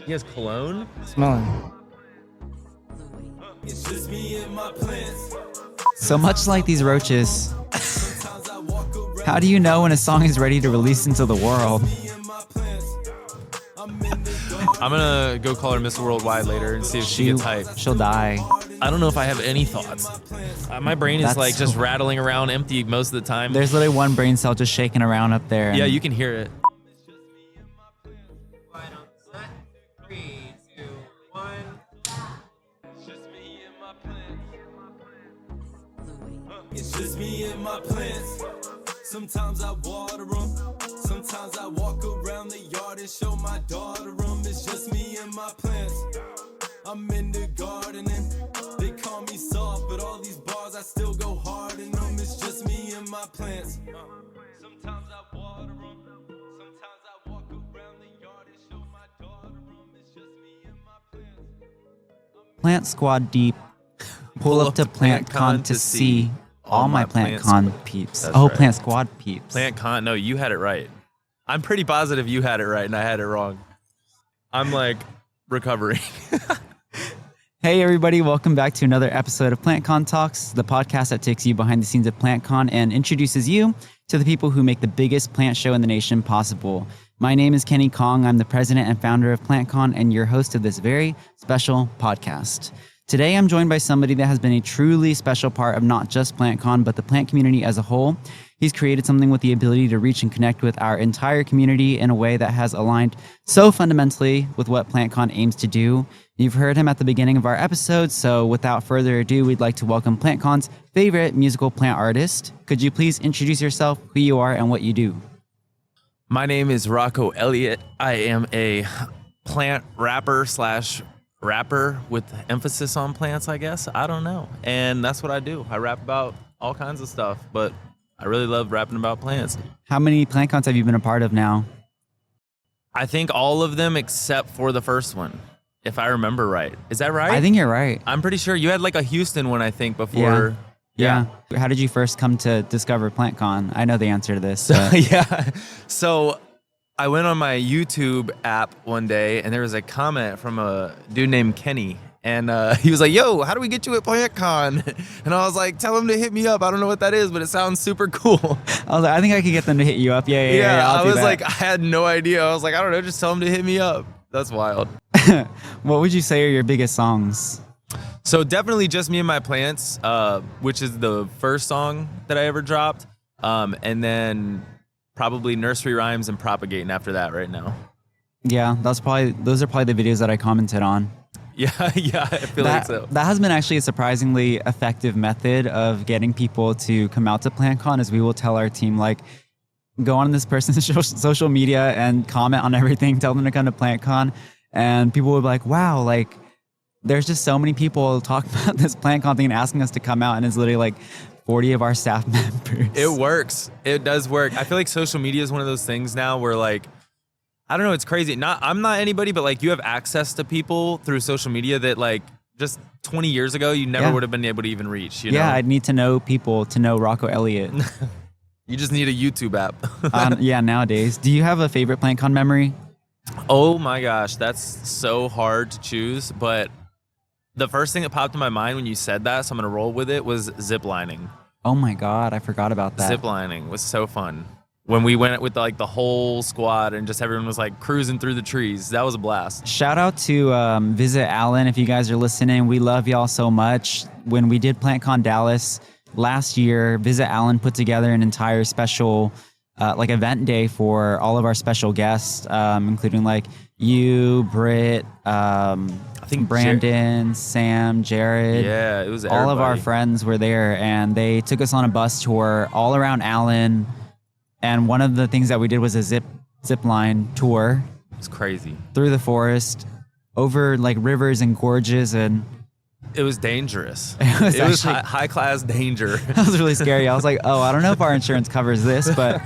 He has cologne? Smelling. It's just me and my plants. So much like these roaches, how do you know when a song is ready to release into the world? I'm gonna go call her Miss Worldwide later and see if she gets hyped. She'll die. I don't know if I have any thoughts. My brain is like just rattling around empty most of the time. There's literally one brain cell just shaking around up there. Yeah, you can hear it. It's just me and my plants. Sometimes I water them. Sometimes I walk around the yard and show my daughter them. It's just me and my plants. I'm in the gardening. They call me soft, but all these bars I still go hard in them. It's just me and my plants. Sometimes I water them. Sometimes I walk around the yard and show my daughter them. It's just me and my plants. Plant Squad deep. Pull up to PlantCon to see all my PlantCon peeps. That's Oh, right. Plant Squad peeps. PlantCon, no, you had it right. I'm pretty positive you had it right and I had it wrong. I'm like recovering. Hey everybody, welcome back to another episode of PlantCon Talks, the podcast that takes you behind the scenes of PlantCon and introduces you to the people who make the biggest plant show in the nation possible. My name is Kenny Kong. I'm the president and founder of PlantCon and your host of this very special podcast. Today, I'm joined by somebody that has been a truly special part of not just PlantCon, but the plant community as a whole. He's created something with the ability to reach and connect with our entire community in a way that has aligned so fundamentally with what PlantCon aims to do. You've heard him at the beginning of our episode, so without further ado, we'd like to welcome PlantCon's favorite musical plant artist. Could you please introduce yourself, who you are, and what you do? My name is Rocco Elliot. I am a plant rapper with emphasis on plants, I guess. I don't know. And that's what I do. I rap about all kinds of stuff, but I really love rapping about plants. How many PlantCons have you been a part of now? I think all of them except for the first one, if I remember right. Is that right? I think you're right. I'm pretty sure you had like a Houston one, I think, before. Yeah. How did you first come to discover PlantCon? I know the answer to this. But... Yeah. So I went on my YouTube app one day and there was a comment from a dude named Kenny. And he was like, yo, how do we get you at PlantCon? And I was like, tell him to hit me up. I don't know what that is, but it sounds super cool. I was like, I think I could get them to hit you up. Yeah. I was like, I had no idea. I was like, I don't know, just tell him to hit me up. That's wild. What would you say are your biggest songs? So definitely Just Me and My Plants, which is the first song that I ever dropped. And then probably Nursery Rhymes and Propagating after that right now. Yeah, those are probably the videos that I commented on. Yeah, I feel like so. That has been actually a surprisingly effective method of getting people to come out to PlantCon, is we will tell our team, like, go on this person's social media and comment on everything, tell them to come to PlantCon, and people will be like, wow, like, there's just so many people talking about this PlantCon thing and asking us to come out, and it's literally like 40 of our staff members. It works. It does work. I feel like social media is one of those things now where, like, I don't know, it's crazy. I'm not anybody, but like you have access to people through social media that like just 20 years ago you never would have been able to even reach. You know? I'd need to know people to know Rocco Elliot. You just need a YouTube app. Yeah, nowadays. Do you have a favorite PlantCon memory? Oh my gosh, that's so hard to choose. But the first thing that popped in my mind when you said that, so I'm gonna roll with it, was ziplining. Oh my God, I forgot about that. Ziplining was so fun. When we went with like the whole squad and just everyone was like cruising through the trees. That was a blast. Shout out to Visit Allen if you guys are listening. We love y'all so much. When we did PlantCon Dallas last year, Visit Allen put together an entire special like event day for all of our special guests, including like you, Britt, I think Brandon, Sam, Jared. Yeah, it was all of our friends were there, and they took us on a bus tour all around Allen. And one of the things that we did was a zip line tour. It was crazy. Through the forest, over like rivers and gorges, and it was dangerous. It was high class danger. That was really scary. I was like, oh, I don't know if our insurance covers this, but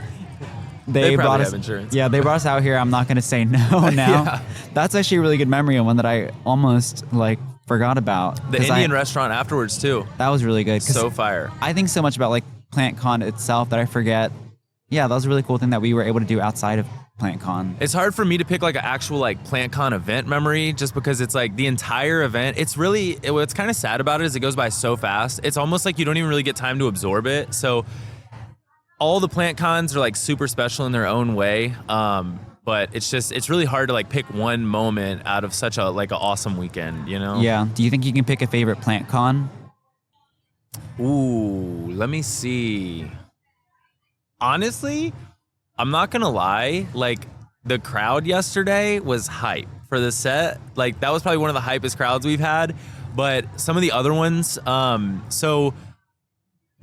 they brought us. Have insurance. Yeah, they brought us out here. I'm not going to say no now. Yeah. That's actually a really good memory, and one that I almost like forgot about. The Indian restaurant afterwards too. That was really good. So fire. I think so much about like PlantCon itself that I forget. Yeah, that was a really cool thing that we were able to do outside of PlantCon? It's hard for me to pick like an actual like PlantCon event memory, just because it's like the entire event. It's really, what's kind of sad about it is it goes by so fast. It's almost like you don't even really get time to absorb it. So all the PlantCons are like super special in their own way. But it's really hard to like pick one moment out of such a like an awesome weekend, you know? Yeah. Do you think you can pick a favorite PlantCon? Ooh, let me see. Honestly, I'm not gonna lie, like the crowd yesterday was hype for the set. Like that was probably one of the hypest crowds we've had. But some of the other ones, so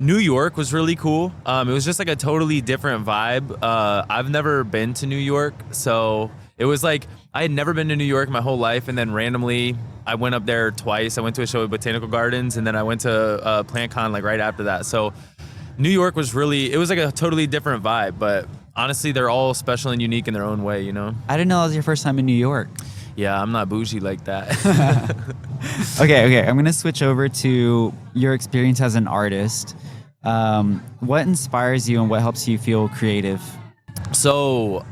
New York was really cool. It was just like a totally different vibe. I've never been to New York, so it was like I had never been to New York my whole life, and then randomly I went up there twice. I went to a show at Botanical Gardens, and then I went to PlantCon like right after that. So New York was it was like a totally different vibe, but honestly, they're all special and unique in their own way, you know? I didn't know that was your first time in New York. Yeah, I'm not bougie like that. Okay. I'm going to switch over to your experience as an artist. What inspires you and what helps you feel creative? So,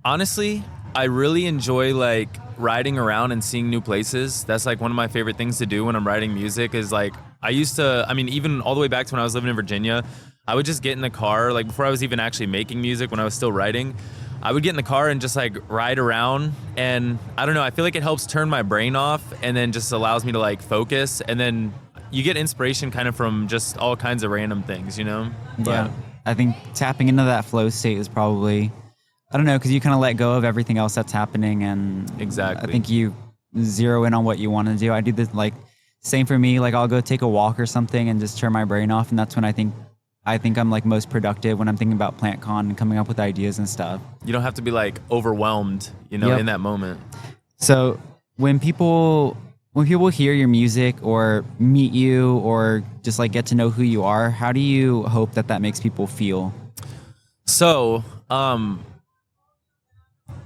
honestly, I really enjoy like riding around and seeing new places. That's like one of my favorite things to do when I'm writing music is like, even all the way back to when I was living in Virginia, I would just get in the car, like before I was even actually making music, when I was still writing, I would get in the car and just like ride around, and I don't know, I feel like it helps turn my brain off and then just allows me to like focus, and then you get inspiration kind of from just all kinds of random things, you know? Yeah. I think tapping into that flow state is probably, I don't know, because you kind of let go of everything else that's happening, and Exactly. I think you zero in on what you want to do. I do this like, same for me, like I'll go take a walk or something and just turn my brain off, and that's when I think I'm like most productive, when I'm thinking about PlantCon and coming up with ideas and stuff. You don't have to be like overwhelmed, you know, in that moment. So when people hear your music or meet you or just like get to know who you are, how do you hope that makes people feel? So,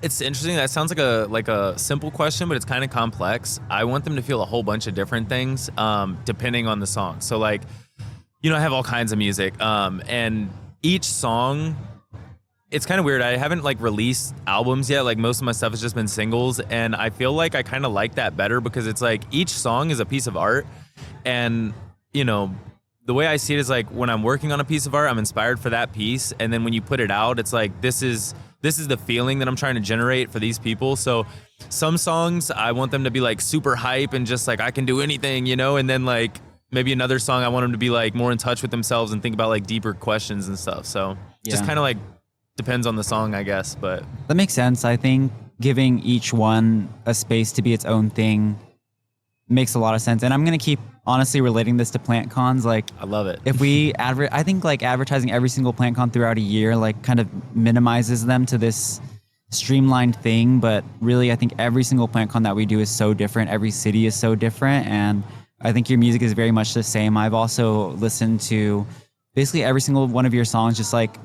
it's interesting. That sounds like a simple question, but it's kind of complex. I want them to feel a whole bunch of different things, depending on the song. So like, you know, I have all kinds of music, and each song, it's kind of weird. I haven't like released albums yet. Like most of my stuff has just been singles, and I feel like I kind of like that better because it's like each song is a piece of art, and you know, the way I see it is like when I'm working on a piece of art, I'm inspired for that piece, and then when you put it out, it's like this is the feeling that I'm trying to generate for these people. So some songs I want them to be like super hype and just like I can do anything, you know, and then like maybe another song I want them to be like more in touch with themselves and think about like deeper questions and stuff. So just kind of like depends on the song, I guess. But that makes sense. I think giving each one a space to be its own thing makes a lot of sense. And I'm going to keep honestly relating this to PlantCons. Like, I love it. If we I think like advertising every single PlantCon throughout a year, like kind of minimizes them to this streamlined thing. But really, I think every single PlantCon that we do is so different. Every city is so different. And I think your music is very much the same. I've also listened to basically every single one of your songs just like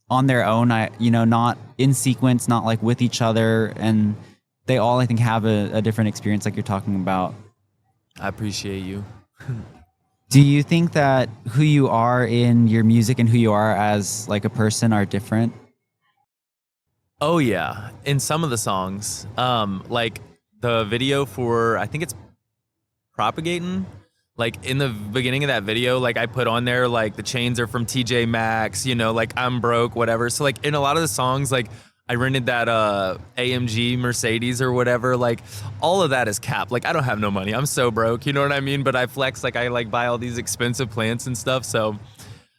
on their own, not in sequence, not like with each other. And they all, I think, have a different experience like you're talking about. I appreciate you. Do you think that who you are in your music and who you are as like a person are different? Oh yeah, in some of the songs, like the video for, I think it's Propagating, like in the beginning of that video, like I put on there like the chains are from TJ Maxx, you know, like I'm broke, whatever. So like in a lot of the songs, like I rented that AMG Mercedes or whatever, like all of that is cap. Like I don't have no money, I'm so broke, you know what I mean? But I flex, like I like buy all these expensive plants and stuff. So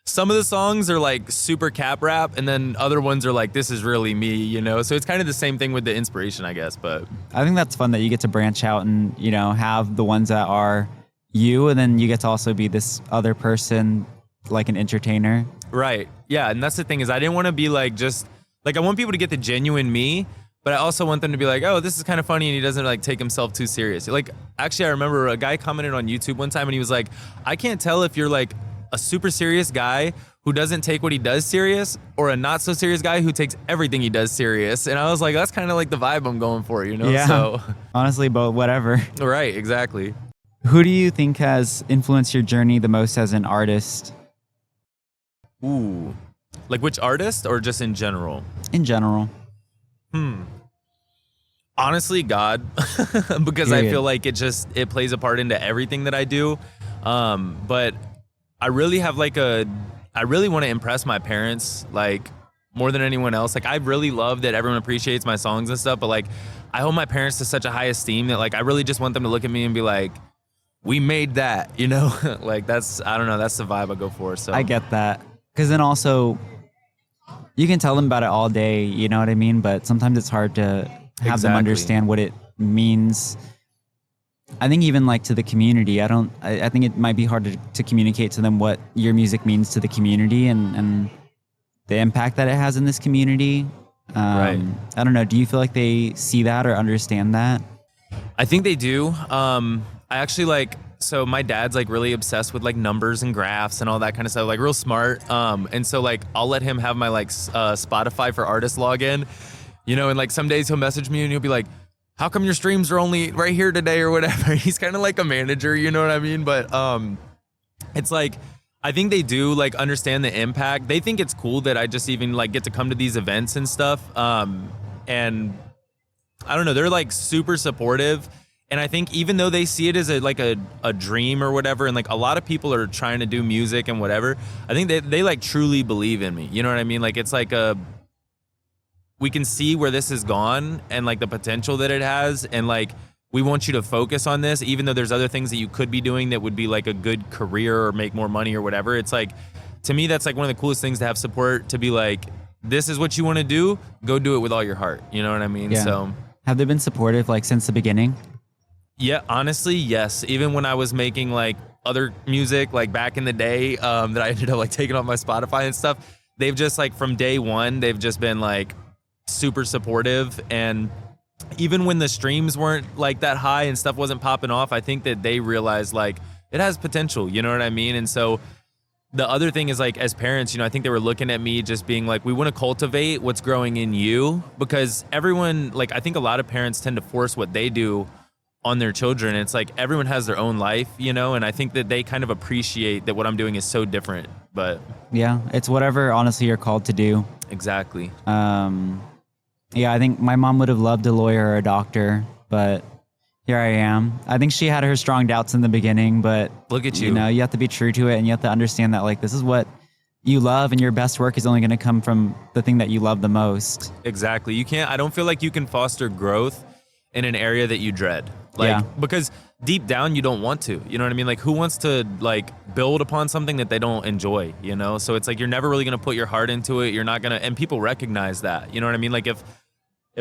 some of the songs are like super cap rap, and then other ones are like, this is really me, you know? So it's kind of the same thing with the inspiration, I guess. But I think that's fun that you get to branch out and, you know, have the ones that are you, and then you get to also be this other person, like an entertainer. Right. Yeah. And that's the thing is I didn't want to be like, just like, I want people to get the genuine me, but I also want them to be like, oh, this is kind of funny, and he doesn't like take himself too serious. Like, actually, I remember a guy commented on YouTube one time and he was like, I can't tell if you're like a super serious guy who doesn't take what he does serious, or a not so serious guy who takes everything he does serious. And I was like, that's kind of like the vibe I'm going for, you know? Yeah. So Honestly, but whatever. Right, exactly. Who do you think has influenced your journey the most as an artist? Ooh. Like which artist or just in general? In general. Honestly, God, because I Period. feel like it plays a part into everything that I do. But I really have I really want to impress my parents, like more than anyone else. Like I really love that everyone appreciates my songs and stuff, but like I hold my parents to such a high esteem that like I really just want them to look at me and be like, we made that, you know? Like that's, I don't know, that's the vibe I go for. So I get that. Because then also, you can tell them about it all day, you know what I mean? But sometimes it's hard to have them Exactly. understand what it means. I think even like to the community, I think it might be hard to communicate to them what your music means to the community and the impact that it has in this community. Right. I don't know. Do you feel like they see that or understand that? I think they do. I actually so my dad's like really obsessed with like numbers and graphs and all that kind of stuff, like real smart. And so like I'll let him have my like Spotify for artist login, you know, and like some days he'll message me and he'll be like, how come your streams are only right here today or whatever? He's kind of like a manager, you know what I mean? But it's like, I think they do like understand the impact. They think it's cool that I just even like get to come to these events and stuff. And I don't know, they're like super supportive. And I think even though they see it as a dream or whatever, and like a lot of people are trying to do music and whatever, I think they like truly believe in me. You know what I mean? Like it's like we can see where this has gone and like the potential that it has. And like, we want you to focus on this, even though there's other things that you could be doing that would be like a good career or make more money or whatever. It's like, to me, that's like one of the coolest things to have support, to be like, this is what you want to do, go do it with all your heart. You know what I mean? Yeah. So Have they been supportive like since the beginning? yeah, honestly, yes. Even when I was making like other music, like back in the day, that I ended up like taking off my Spotify and stuff, they've just like from day one, they've just been like super supportive. And even when the streams weren't like that high and stuff wasn't popping off, I think that they realized like it has potential, you know what I mean? And so the other thing is like, as parents, you know, I think they were looking at me just being like, we want to cultivate what's growing in you, because everyone, like, I think a lot of parents tend to force what they do on their children. It's like everyone has their own life, you know, and I think that they kind of appreciate that what I'm doing is so different. But Yeah, it's whatever honestly you're called to do. exactly. Yeah, I think my mom would have loved a lawyer or a doctor, but here I am. I think she had her strong doubts in the beginning, but Look at you. You know, you have to be true to it, and you have to understand that like this is what you love, and your best work is only going to come from the thing that you love the most. Exactly. I don't feel like you can foster growth in an area that you dread. Like, Yeah. because deep down you don't want to, you know what I mean? Like, who wants to like build upon something that they don't enjoy, you know? So it's like, you're never really going to put your heart into it. You're not going to, and people recognize that, you know what I mean? Like if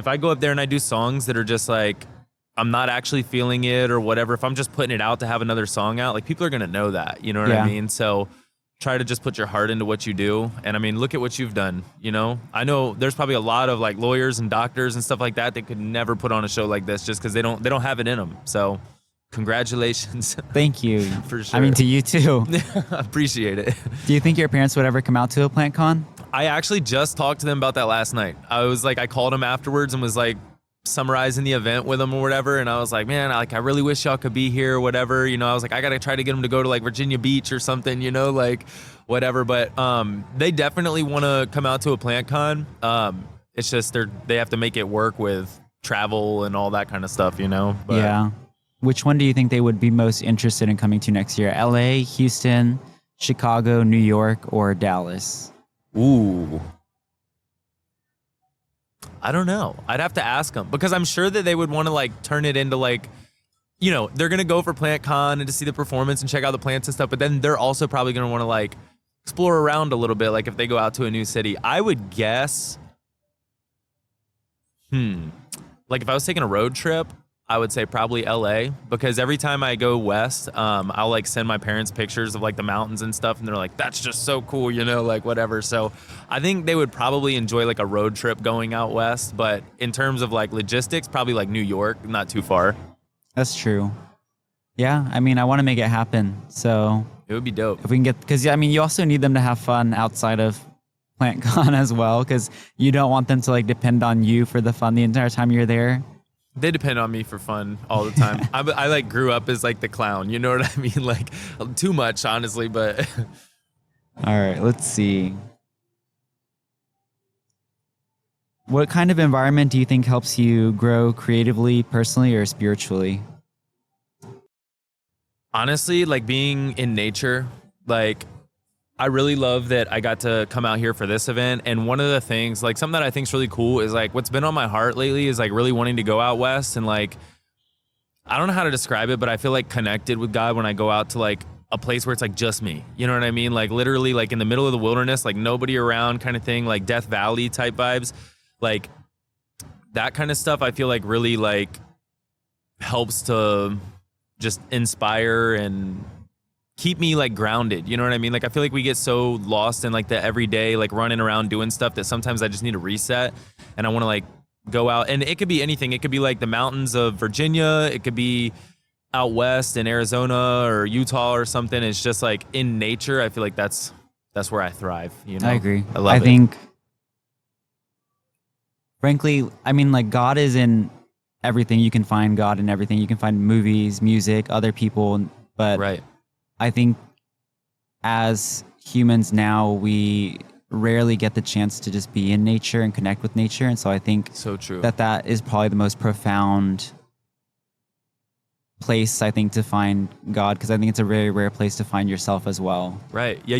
I go up there and I do songs that are just like, I'm not actually feeling it or whatever, if I'm just putting it out to have another song out, like people are going to know that, you know what Yeah. I mean? So try to just put your heart into what you do. And I mean, look at what you've done, you know? I know there's probably a lot of like lawyers and doctors and stuff like that that could never put on a show like this just because they don't have it in them. So congratulations. Thank you. For sure. I mean, to you too. I appreciate it. Do you think your parents would ever come out to a PlantCon? I actually just talked to them about that last night. I called them afterwards and was like summarizing the event with them or whatever. And I was like, man, I really wish y'all could be here or whatever. You know, I was like, I got to try to get them to go to like Virginia Beach or something, you know, like whatever. But they definitely want to come out to a PlantCon. It's just they have to make it work with travel and all that kind of stuff, you know? But Yeah. Which one do you think they would be most interested in coming to next year? LA, Houston, Chicago, New York, or Dallas? Ooh. I don't know. I'd have to ask them because I'm sure that they would want to like turn it into like, you know, they're going to go for PlantCon and to see the performance and check out the plants and stuff. But then they're also probably going to want to like explore around a little bit. Like if they go out to a new city, I would guess, like if I was taking a road trip, I would say probably LA, because every time I go west, I'll like send my parents pictures of like the mountains and stuff. And they're like, that's just so cool, you know, like whatever. So I think they would probably enjoy like a road trip going out west. But in terms of like logistics, probably like New York, not too far. That's true. Yeah, I mean, I want to make it happen. So It would be dope. if we can get, because I mean, you also need them to have fun outside of PlantCon as well, because you don't want them to like depend on you for the fun the entire time you're there. They depend on me for fun all the time. I like grew up as like the clown, you know what I mean? Like too much, honestly, but All right, let's see. What kind of environment do you think helps you grow creatively, personally, or spiritually? Honestly, like being in nature, like I really love that I got to come out here for this event. And one of the things, like something that I think is really cool is like what's been on my heart lately is like really wanting to go out west and like, I don't know how to describe it, but I feel like connected with God when I go out to like a place where it's like just me. You know what I mean? Like literally like in the middle of the wilderness, like nobody around kind of thing, like Death Valley type vibes. Like that kind of stuff I feel like really like helps to just inspire and keep me like grounded. You know what I mean? Like I feel like we get so lost in like the everyday, like running around doing stuff that sometimes I just need to reset and I want to like go out. And it could be anything. It could be like the mountains of Virginia. It could be out west in Arizona or Utah or something. It's just like in nature. I feel like that's where I thrive. You know? I agree. I love it. I think, frankly, I mean, like God is in everything. You can find God in everything. You can find movies, music, other people. But Right. I think as humans now, we rarely get the chance to just be in nature and connect with nature. And so I think So true. that is probably the most profound place, I think, to find God, because I think it's a very rare place to find yourself as well. Right. Yeah,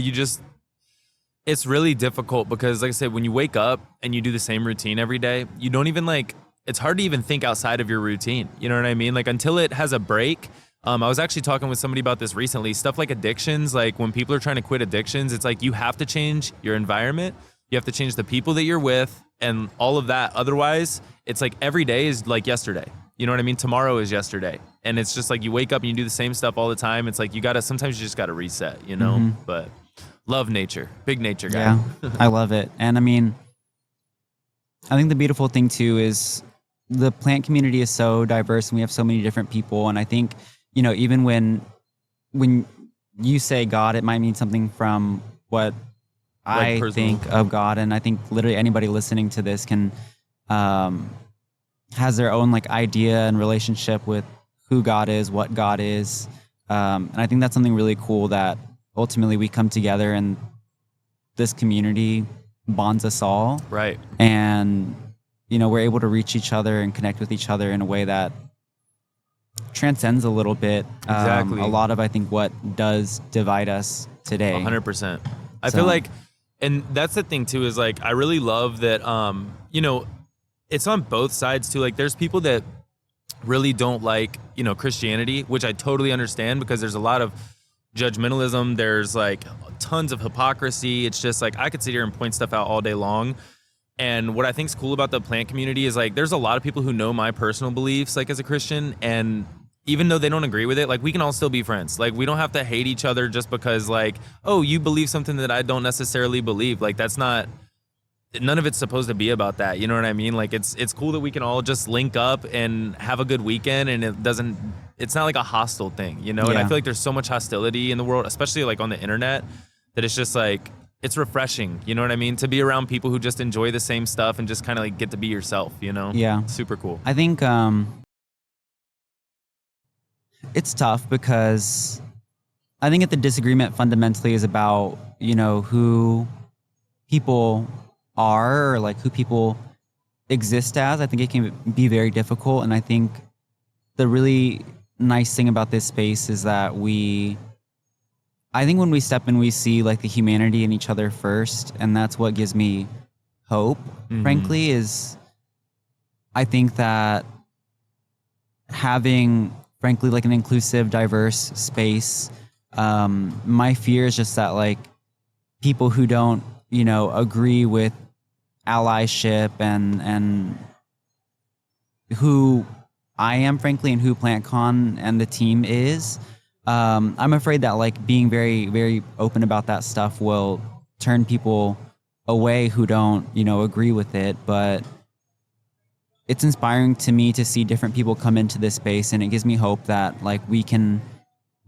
it's really difficult because like I said, when you wake up and you do the same routine every day, you don't even like, it's hard to even think outside of your routine. You know what I mean? Like until it has a break. I was actually talking with somebody about this recently. Stuff like addictions, like when people are trying to quit addictions, it's like you have to change your environment. You have to change the people that you're with and all of that. Otherwise, it's like every day is like yesterday. You know what I mean? Tomorrow is yesterday. And it's just like you wake up and you do the same stuff all the time. It's like sometimes you just got to reset, you know? Mm-hmm. But love nature. Big nature guy. Yeah, I love it. And I mean, I think the beautiful thing too is the plant community is so diverse and we have so many different people. And I think, you know, even when you say God, it might mean something from what Like I personal. think of God. And I think literally anybody listening to this can has their own like idea and relationship with who God is, what God is. And I think that's something really cool that ultimately we come together and this community bonds us all. Right. And, you know, we're able to reach each other and connect with each other in a way that transcends a little bit. Exactly. A lot of, I think, what does divide us today. 100%. I So- feel like, and that's the thing too, is like, I really love that, you know, it's on both sides too. Like there's people that really don't like, you know, Christianity, which I totally understand because there's a lot of judgmentalism. There's like tons of hypocrisy. It's just like, I could sit here and point stuff out all day long. And what I think is cool about the plant community is like, there's a lot of people who know my personal beliefs, like as a Christian. And even though they don't agree with it, like we can all still be friends. Like we don't have to hate each other just because like, oh, you believe something that I don't necessarily believe. Like that's not, none of it's supposed to be about that. You know what I mean? Like it's cool that we can all just link up and have a good weekend and it's not like a hostile thing, you know? And I Yeah. feel like there's so much hostility in the world, especially like on the internet, that it's just like, it's refreshing. You know what I mean? To be around people who just enjoy the same stuff and just kind of like get to be yourself, you know? Yeah. Super cool. I think it's tough because I think the disagreement fundamentally is about, you know, who people are or like who people exist as. I think it can be very difficult. And I think the really nice thing about this space is that I think when we step in, we see like the humanity in each other first. And that's what gives me hope, frankly, is I think that having, frankly, like an inclusive, diverse space, my fear is just that like people who don't, you know, agree with allyship and who I am, frankly, and who PlantCon and the team is, I'm afraid that like being very, very open about that stuff will turn people away who don't, you know, agree with it. But it's inspiring to me to see different people come into this space, and it gives me hope that like we can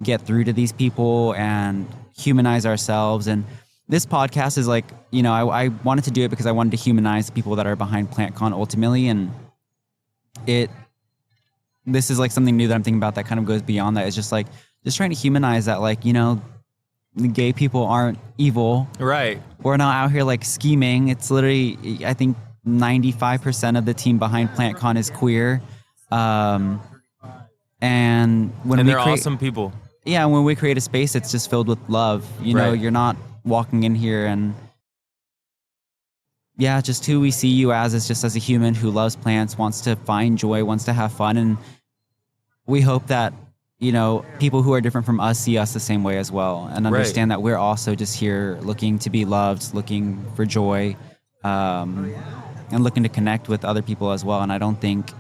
get through to these people and humanize ourselves. And this podcast is like, you know, I wanted to do it because I wanted to humanize the people that are behind PlantCon ultimately. And this is like something new that I'm thinking about that kind of goes beyond that. It's just like, just trying to humanize that, like, you know, the gay people aren't evil. Right. We're not out here like scheming. It's literally, I think 95% of the team behind PlantCon is queer. And when they're awesome people. Yeah, when we create a space, it's just filled with love. You know, Right. you're not walking in here and just who we see you as is just as a human who loves plants, wants to find joy, wants to have fun. And we hope that, you know, people who are different from us see us the same way as well and understand that we're also just here looking to be loved, looking for joy, and looking to connect with other people as well. And I don't think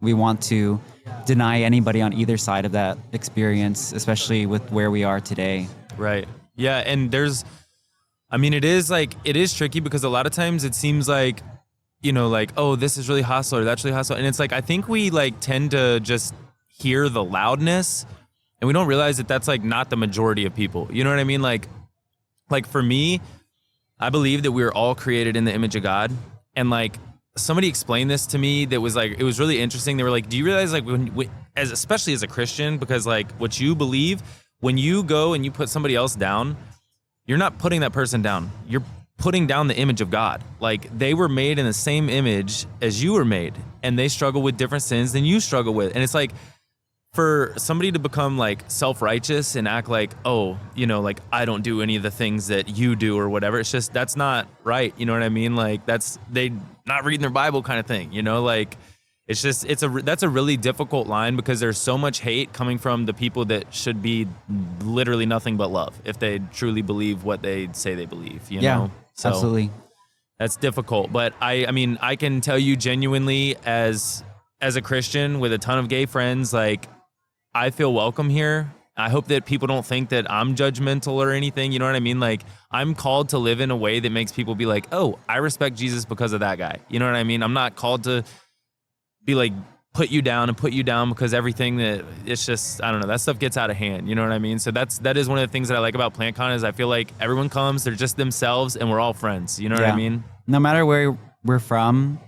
we want to deny anybody on either side of that experience, especially with where we are today. Right. Yeah. And it is tricky because a lot of times it seems like, you know, like, oh, this is really hostile or that's really hostile. And it's like, I think we like tend to just hear the loudness and we don't realize that that's like not the majority of people. You know what I mean? Like for me, I believe that we were all created in the image of God. And like somebody explained this to me that was like, it was really interesting. They were like, do you realize like especially as a Christian, because like what you believe, when you go and you put somebody else down, you're not putting that person down. You're putting down the image of God. Like they were made in the same image as you were made and they struggle with different sins than you struggle with. And it's like for somebody to become like self-righteous and act like, oh, you know, like I don't do any of the things that you do or whatever. It's just, that's not right. You know what I mean? Like they not reading their Bible kind of thing, you know, like it's just, that's a really difficult line because there's so much hate coming from the people that should be literally nothing but love if they truly believe what they say they believe, you know? So absolutely. That's difficult. But I mean, I can tell you genuinely as a Christian with a ton of gay friends, like I feel welcome here. I hope that people don't think that I'm judgmental or anything. You know what I mean? Like I'm called to live in a way that makes people be like, oh, I respect Jesus because of that guy. You know what I mean? I'm not called to be like, put you down because everything that it's just, I don't know, that stuff gets out of hand. You know what I mean? So that is one of the things that I like about PlantCon is I feel like everyone comes, they're just themselves and we're all friends. You know what I mean? No matter where we're from,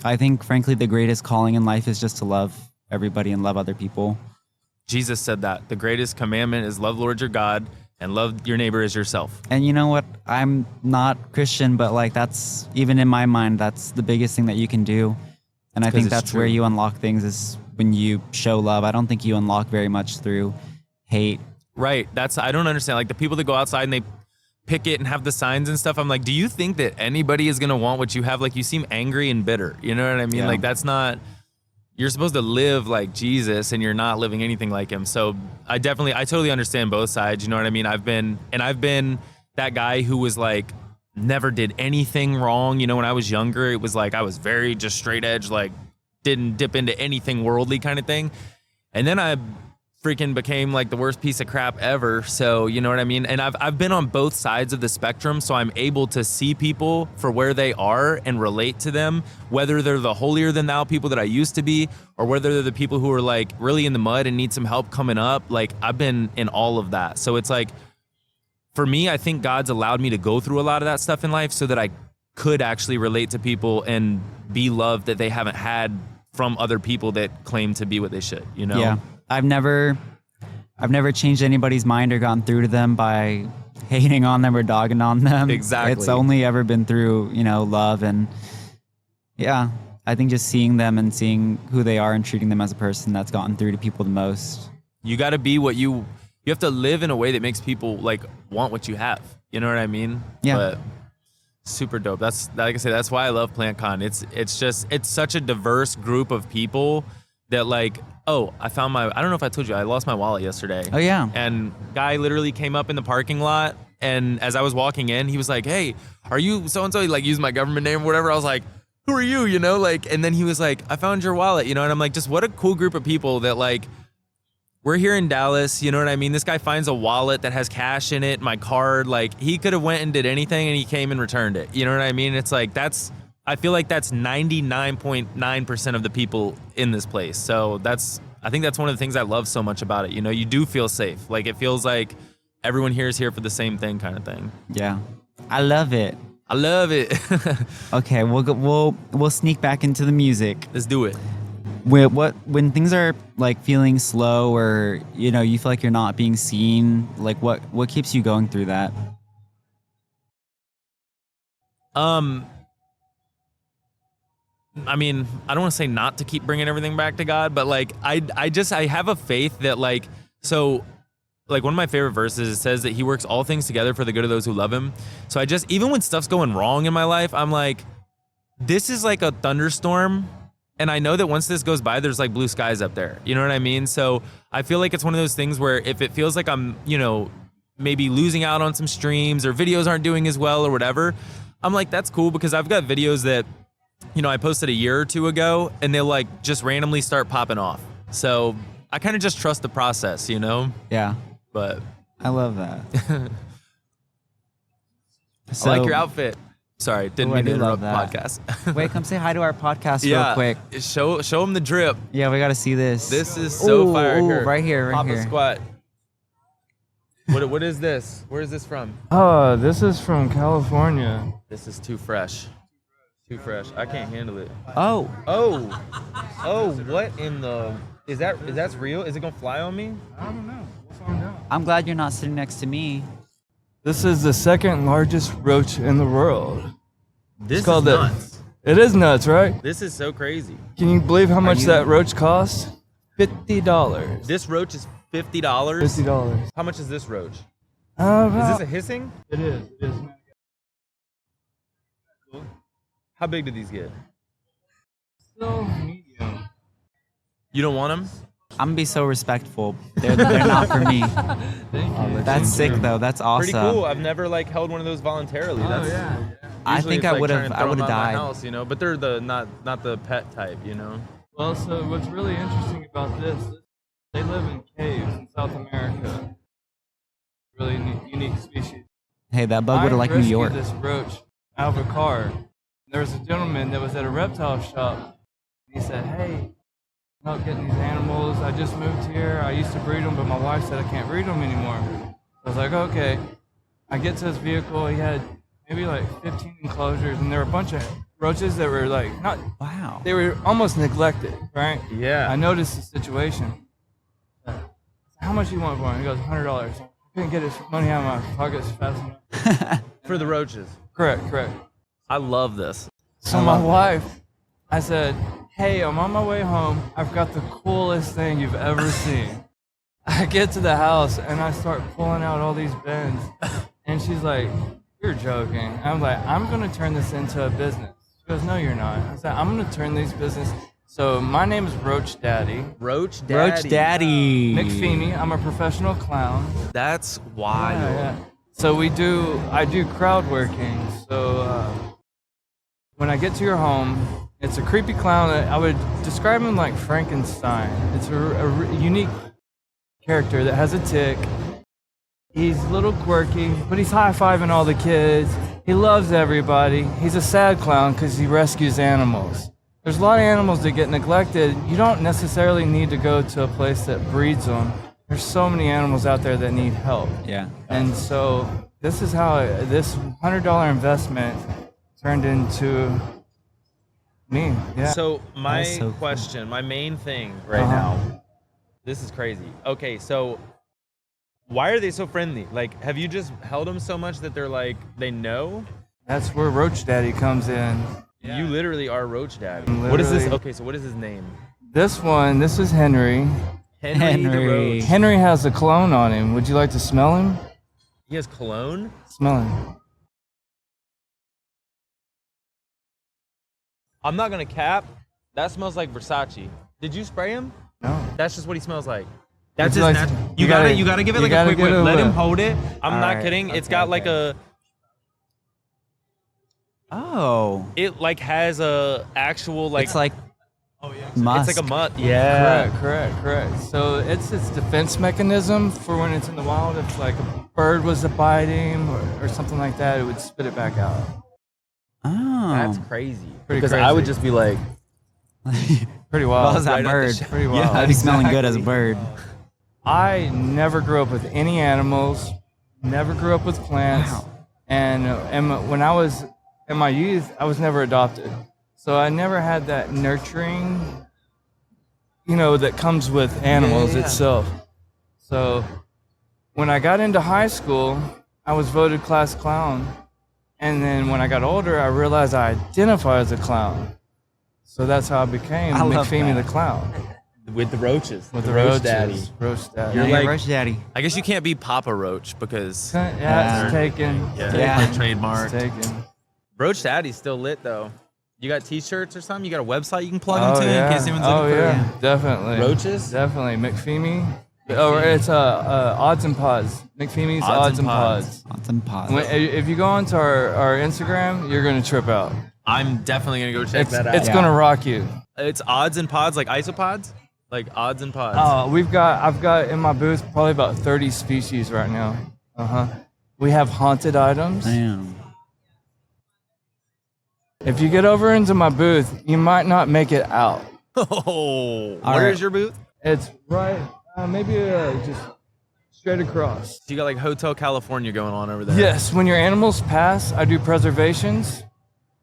I think frankly, the greatest calling in life is just to love everybody and love other people. Jesus said that the greatest commandment is love Lord your God and love your neighbor as yourself. And you know what? I'm not Christian, but like that's, even in my mind, that's the biggest thing that you can do. And I think that's where you unlock things is when you show love. I don't think you unlock very much through hate. Right. I don't understand. Like the people that go outside and they picket and have the signs and stuff. I'm like, do you think that anybody is going to want what you have? Like you seem angry and bitter. You know what I mean? Yeah. Like that's not, you're supposed to live like Jesus and you're not living anything like him. So I totally understand both sides. You know what I mean? I've been that guy who was like, never did anything wrong. You know, when I was younger, it was like I was very just straight edge, like didn't dip into anything worldly kind of thing. And then I freaking became like the worst piece of crap ever. So, you know what I mean? And I've been on both sides of the spectrum, so I'm able to see people for where they are and relate to them, whether they're the holier than thou people that I used to be, or whether they're the people who are like really in the mud and need some help coming up. Like I've been in all of that. So it's like, for me, I think God's allowed me to go through a lot of that stuff in life so that I could actually relate to people and be loved that they haven't had from other people that claim to be what they should, you know? Yeah. I've never changed anybody's mind or gone through to them by hating on them or dogging on them. Exactly. It's only ever been through, you know, love. And yeah, I think just seeing them and seeing who they are and treating them as a person, that's gotten through to people the most. You got to be what you have to live in a way that makes people like want what you have. You know what I mean? Yeah. But super dope. That's, like I say, that's why I love PlantCon. It's such a diverse group of people that like, oh, I don't know if I told you, I lost my wallet yesterday. Oh yeah. And guy literally came up in the parking lot. And as I was walking in, he was like, hey, are you so-and-so? He like used my government name or whatever. I was like, who are you? You know, like, and then he was like, I found your wallet, you know? And I'm like, just what a cool group of people that like, we're here in Dallas, you know what I mean? This guy finds a wallet that has cash in it, my card, like he could have went and did anything and he came and returned it. You know what I mean? It's like, I feel like that's 99.9% of the people in this place. So I think that's one of the things I love so much about it. You know, you do feel safe. Like it feels like everyone here is here for the same thing kind of thing. Yeah. I love it. I love it. Okay, we'll sneak back into the music. Let's do it. When things are like feeling slow or, you know, you feel like you're not being seen, like what keeps you going through that? I mean, I don't want to say not to keep bringing everything back to God, but like I have a faith that like like one of my favorite verses, it says that he works all things together for the good of those who love him. So I just, even when stuff's going wrong in my life, I'm like, this is like a thunderstorm. And I know that once this goes by, there's like blue skies up there. You know what I mean? So I feel like it's one of those things where if it feels like I'm, maybe losing out on some streams or videos aren't doing as well or whatever, I'm like, that's cool, because I've got videos that, I posted a year or two ago and they'll like just randomly start popping off. So I kind of just trust the process, Yeah. But I love that. I like your outfit. Sorry, didn't mean to interrupt the podcast. Wait, come say hi to our podcast real quick. Show them the drip. Yeah, we got to see this. This is so fire. Ooh, right here. Papa squat. What is this? Where is this from? Oh, this is from California. This is too fresh. Too fresh. I can't handle it. Oh, what in the... Is that real? Is it gonna fly on me? I don't know. We'll find out. I'm glad you're not sitting next to me. This is the second largest roach in the world. This is called nuts. It is nuts, right? This is so crazy. Can you believe how much that roach cost? $50. This roach is $50? $50. How much is this roach? Is About, this a hissing? It is. It is. How big do these get? Still medium. You don't want them? I'm gonna be so respectful. They're not for me. Thank you. That's sick though. That's awesome. Pretty cool. I've never like held one of those voluntarily. Oh, That's, yeah. I usually think it's, I like, would trying have. to I throw would them have out my died. house, but they're the not the pet type, Well, so what's really interesting about this, they live in caves in South America. Really unique species. Hey, that bug would have liked New York. I rescued this roach out of a car. There was a gentleman that was at a reptile shop. He said, "Hey, I'm out getting these animals. I just moved here. I used to breed them, but my wife said I can't breed them anymore." I was like, "Okay." I get to his vehicle. He had maybe like 15 enclosures, and there were a bunch of roaches that were like not. Wow. They were almost neglected, right? Yeah. I noticed the situation. How much you want for him? He goes, $100. I couldn't get his money out of my pockets fast enough. For the roaches. Correct. I love this. So my wife, I said, "Hey, I'm on my way home. I've got the coolest thing you've ever seen." I get to the house and I start pulling out all these bins. And she's like, "You're joking." I'm like, "I'm going to turn this into a business." She goes, "No, you're not." I said, "I'm going to turn these business." So my name is Roach Daddy. Roach Daddy. Roach Daddy. McFeemy. I'm a professional clown. That's wild. Yeah. So I do crowd working. So when I get to your home, it's a creepy clown. I would describe him like Frankenstein. It's a unique character that has a tick. He's a little quirky, but he's high-fiving all the kids. He loves everybody. He's a sad clown because he rescues animals. There's a lot of animals that get neglected. You don't necessarily need to go to a place that breeds them. There's so many animals out there that need help. Yeah. And so this is how this $100 investment turned into me. Yeah. So my That is so question, my main thing right now, this is crazy. Okay, so why are they so friendly? Like, have you just held them so much that they're like, they know? That's where Roach Daddy comes in. You literally are Roach Daddy. Literally. What is this? Okay, so what is his name? This is Henry. Henry the Henry. Roach. Henry has a cologne on him. Would you like to smell him? He has cologne? Smell him. I'm not gonna cap. That smells like Versace. Did you spray him? No. That's just what he smells like. Would That's you his like to- natural. you You gotta give it you like a gotta quick get whip. a Let him whip. hold it. I'm All not right. kidding. It's Okay, got like okay. Oh. it like has a actual like. It's like musk. It's like a mutt. Yeah. Correct. So it's its defense mechanism for when it's in the wild. If like a bird was to bite him or something like that, it would spit it back out. Oh. That's crazy. Pretty because I crazy. would just be like, Pretty Well, wild. how's that right out the bird? shit. Pretty wild. Yeah, I'd be smelling good as a bird. I never grew up with any animals. Never grew up with plants. Wow. And when I was in my youth, I was never adopted. So I never had that nurturing, that comes with animals yeah. itself. So when I got into high school, I was voted class clown. And then when I got older, I realized I identify as a clown. So that's how I became I love McFeemy that. the Clown. With the roaches. With the Roach Roaches. daddy. Roach Daddy. You're Yeah, like- Roach Daddy. I guess you can't be Papa Roach because Yeah, it's taken. yeah, Yeah. like trademark. It's taken. Roach Daddy's still lit though. You got T-shirts or something? You got a website you can plug Oh into yeah. in case anyone's Oh looking for yeah. Definitely. Roaches? Definitely. McFeemy. Oh, it's Odds and Pods. McFeemy's Odds and Pods. Odds and Pods. If you go onto our Instagram, you're gonna trip out. I'm definitely gonna go check that out. It's Yeah. gonna rock you. It's odds and pods, like isopods, like odds and pods. I've got in my booth probably about 30 species right now. We have haunted items. Damn. If you get over into my booth, you might not make it out. Oh, All where's right. your booth? It's right, maybe just straight across. So you got like Hotel California going on over there. Yes, when your animals pass, I do preservations.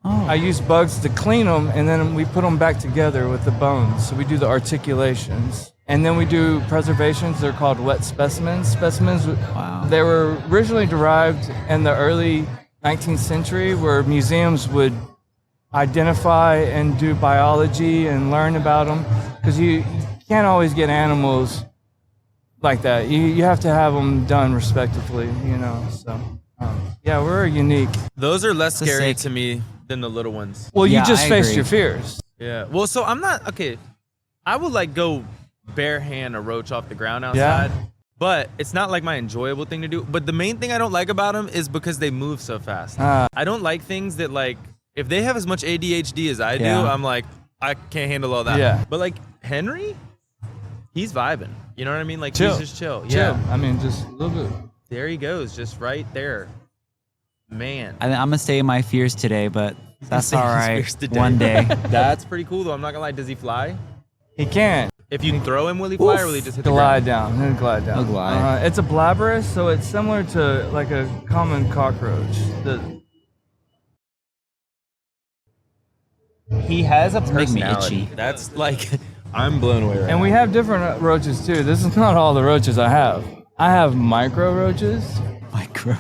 Oh. I use bugs to clean them, and then we put them back together with the bones. So we do the articulations. And then we do preservations. They're called wet specimens. Specimens, Wow. they were originally derived in the early 19th century where museums would identify and do biology and learn about them. Because you can't always get animals like that. You have to have them done respectively, you know. So, yeah, we're unique. Those are less a scary sick- to me than the little ones. Well, Yeah, you just I faced agree. your fears. Yeah. Well, so I'm not okay. I would like go bare hand a roach off the ground outside. But it's not like my enjoyable thing to do. But the main thing I don't like about them is because they move so fast. I don't like things that like if they have as much ADHD as I do, Yeah. I'm like I can't handle all that. Yeah. But like Henry, he's vibing. You know what I mean? Like Chill. he's just chill. Chill. Yeah. I mean, just a little bit. There he goes, just right there. Man. I'm gonna stay in my fears today, but that's stay in all his right. fears today. One day. That's pretty cool though. I'm not gonna lie. Does he fly? He can. If you throw him, will he fly or will he just hit the glide ground? down. He'll glide down. He'll glide. It's a blabberous, so it's similar to like a common cockroach. He has a making me personality. itchy. That's like I'm blown away right And we have different roaches too. This is not all the roaches I have. I have micro roaches Micro.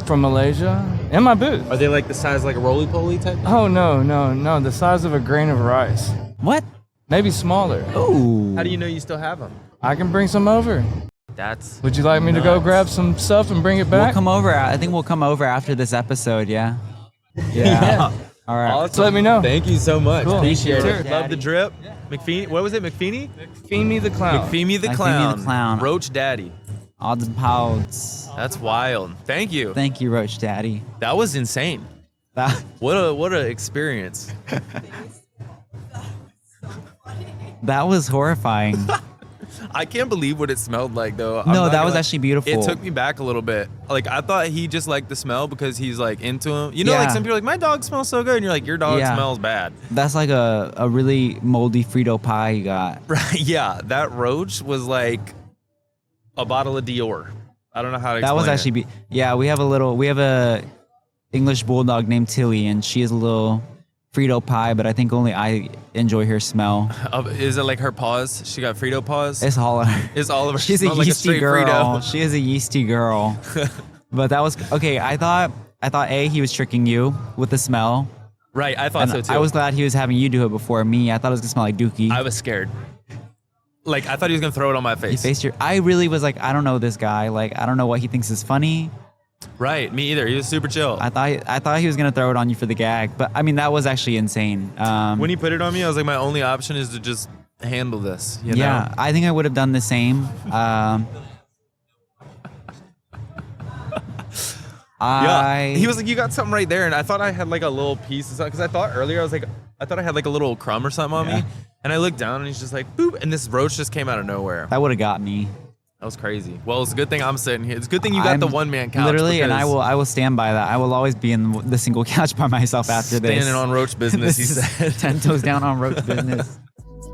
from Malaysia in my booth. Are they like the size like a roly-poly type? Oh no, the size of a grain of rice. What? Maybe smaller. Ooh. How do you know you still have them? I can bring some over. That's Would you like me to go nuts. grab some stuff and bring it We'll back? come over. I think we'll come over after this episode. Yeah. Yeah. All right. awesome. Just let me know. Thank you so much. Cool. Appreciate Sure. it. Love the drip. McFeeny. What was it? McFeeny? Feemy the clown. McFeemy the McFeemy clown. the clown. Roach Daddy. Odds and Pods. That's wild. Thank you. Thank you, Roach Daddy. That was insane. That, What a experience. that was horrifying. I can't believe what it smelled like though. I'm No, not that gonna was lie. actually beautiful. It took me back a little bit. Like I thought he just liked the smell because he's like into him. You know, Yeah. like some people are like, my dog smells so good, and you're like, your dog Yeah. smells bad. That's like a really moldy Frito pie you got. Right? Yeah, that roach was like a bottle of Dior. I don't know how to explain That was actually yeah. We have a English bulldog named Tilly, and she is a little Frito pie, but I think only I enjoy her smell. Is it like her paws? She got Frito paws. It's all of her. Is all of her She's a smell like yeasty straight girl. Frito? She is a yeasty girl. But that was okay. I thought he was tricking you with the smell. Right, I thought And so too. I was glad he was having you do it before me. I thought it was gonna smell like Dookie. I was scared. Like I thought he was gonna throw it on my face. I really was like, I don't know this guy. Like, I don't know what he thinks is funny. Right, me either. He was super chill. I thought he was gonna throw it on you for the gag. But I mean, that was actually insane. When he put it on me, I was like, my only option is to just handle this. You Yeah, know? I think I would have done the same. Yeah. He was like, you got something right there, and I thought I had like a little piece of something because I thought earlier I thought I had like a little crumb or something on me, and I looked down and he's just like boop, and this roach just came out of nowhere. that would have got me. That was crazy. Well, it's a good thing I'm sitting here. It's a good thing you got the I'm one man couch. Literally, and because I will stand by that. I will always be in the single couch by myself after this. standing on roach business. He This is said. 10 toes down on roach business.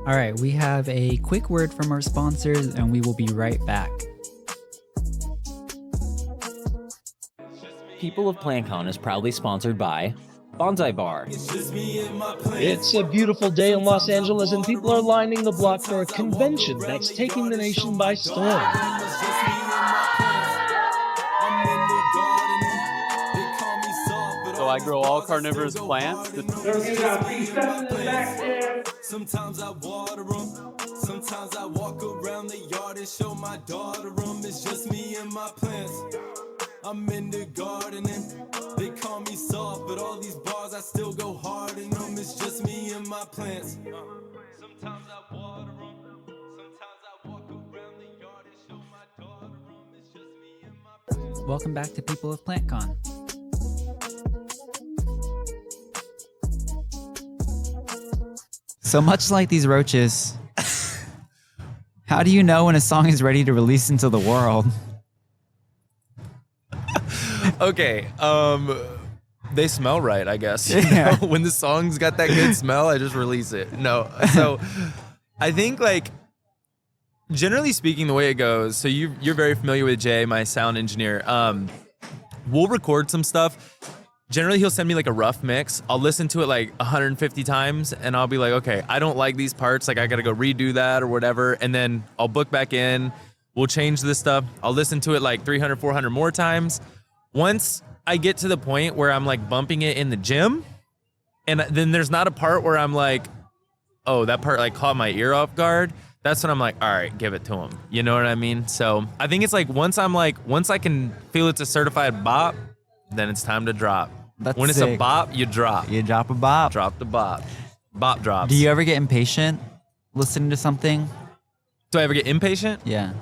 All right, we have a quick word from our sponsors and we will be right back. People of PlantCon is proudly sponsored by Bonsai Bar. It's a beautiful day in Los Angeles, and people are lining the block for a convention that's taking the nation by storm. So I grow all carnivorous plants. Sometimes I water them. Sometimes I walk around the yard and show my daughter them. It's just me and my plants. I'm in the gardening. They call me soft, but all these bars I still go hard in them. It's just me and my plants. Sometimes I water them. Sometimes I walk around the yard and show my daughter them. It's just me and my plants. Welcome back to People of PlantCon. So much like these roaches, how do you know when a song is ready to release into the world? Okay, they smell right, I guess. You Yeah. know? When the song's got that good smell, I just release it. No, so I think like generally speaking, the way it goes. So you're very familiar with Jay, my sound engineer. We'll record some stuff. Generally, he'll send me like a rough mix. I'll listen to it like 150 times, and I'll be like, okay, I don't like these parts. Like I gotta go redo that or whatever, and then I'll book back in. We'll change this stuff. I'll listen to it like 300, 400 more times. Once I get to the point where I'm like bumping it in the gym, and then there's not a part where I'm like, oh, that part like caught my ear off guard. That's when I'm like, all right, give it to him. You know what I mean? So I think it's like once I can feel it's a certified bop, then it's time to drop. That's when it's sick. a bop, you drop. You drop a bop. Drop the bop. Bop drops. Do you ever get impatient listening to something? Do I ever get impatient? Yeah.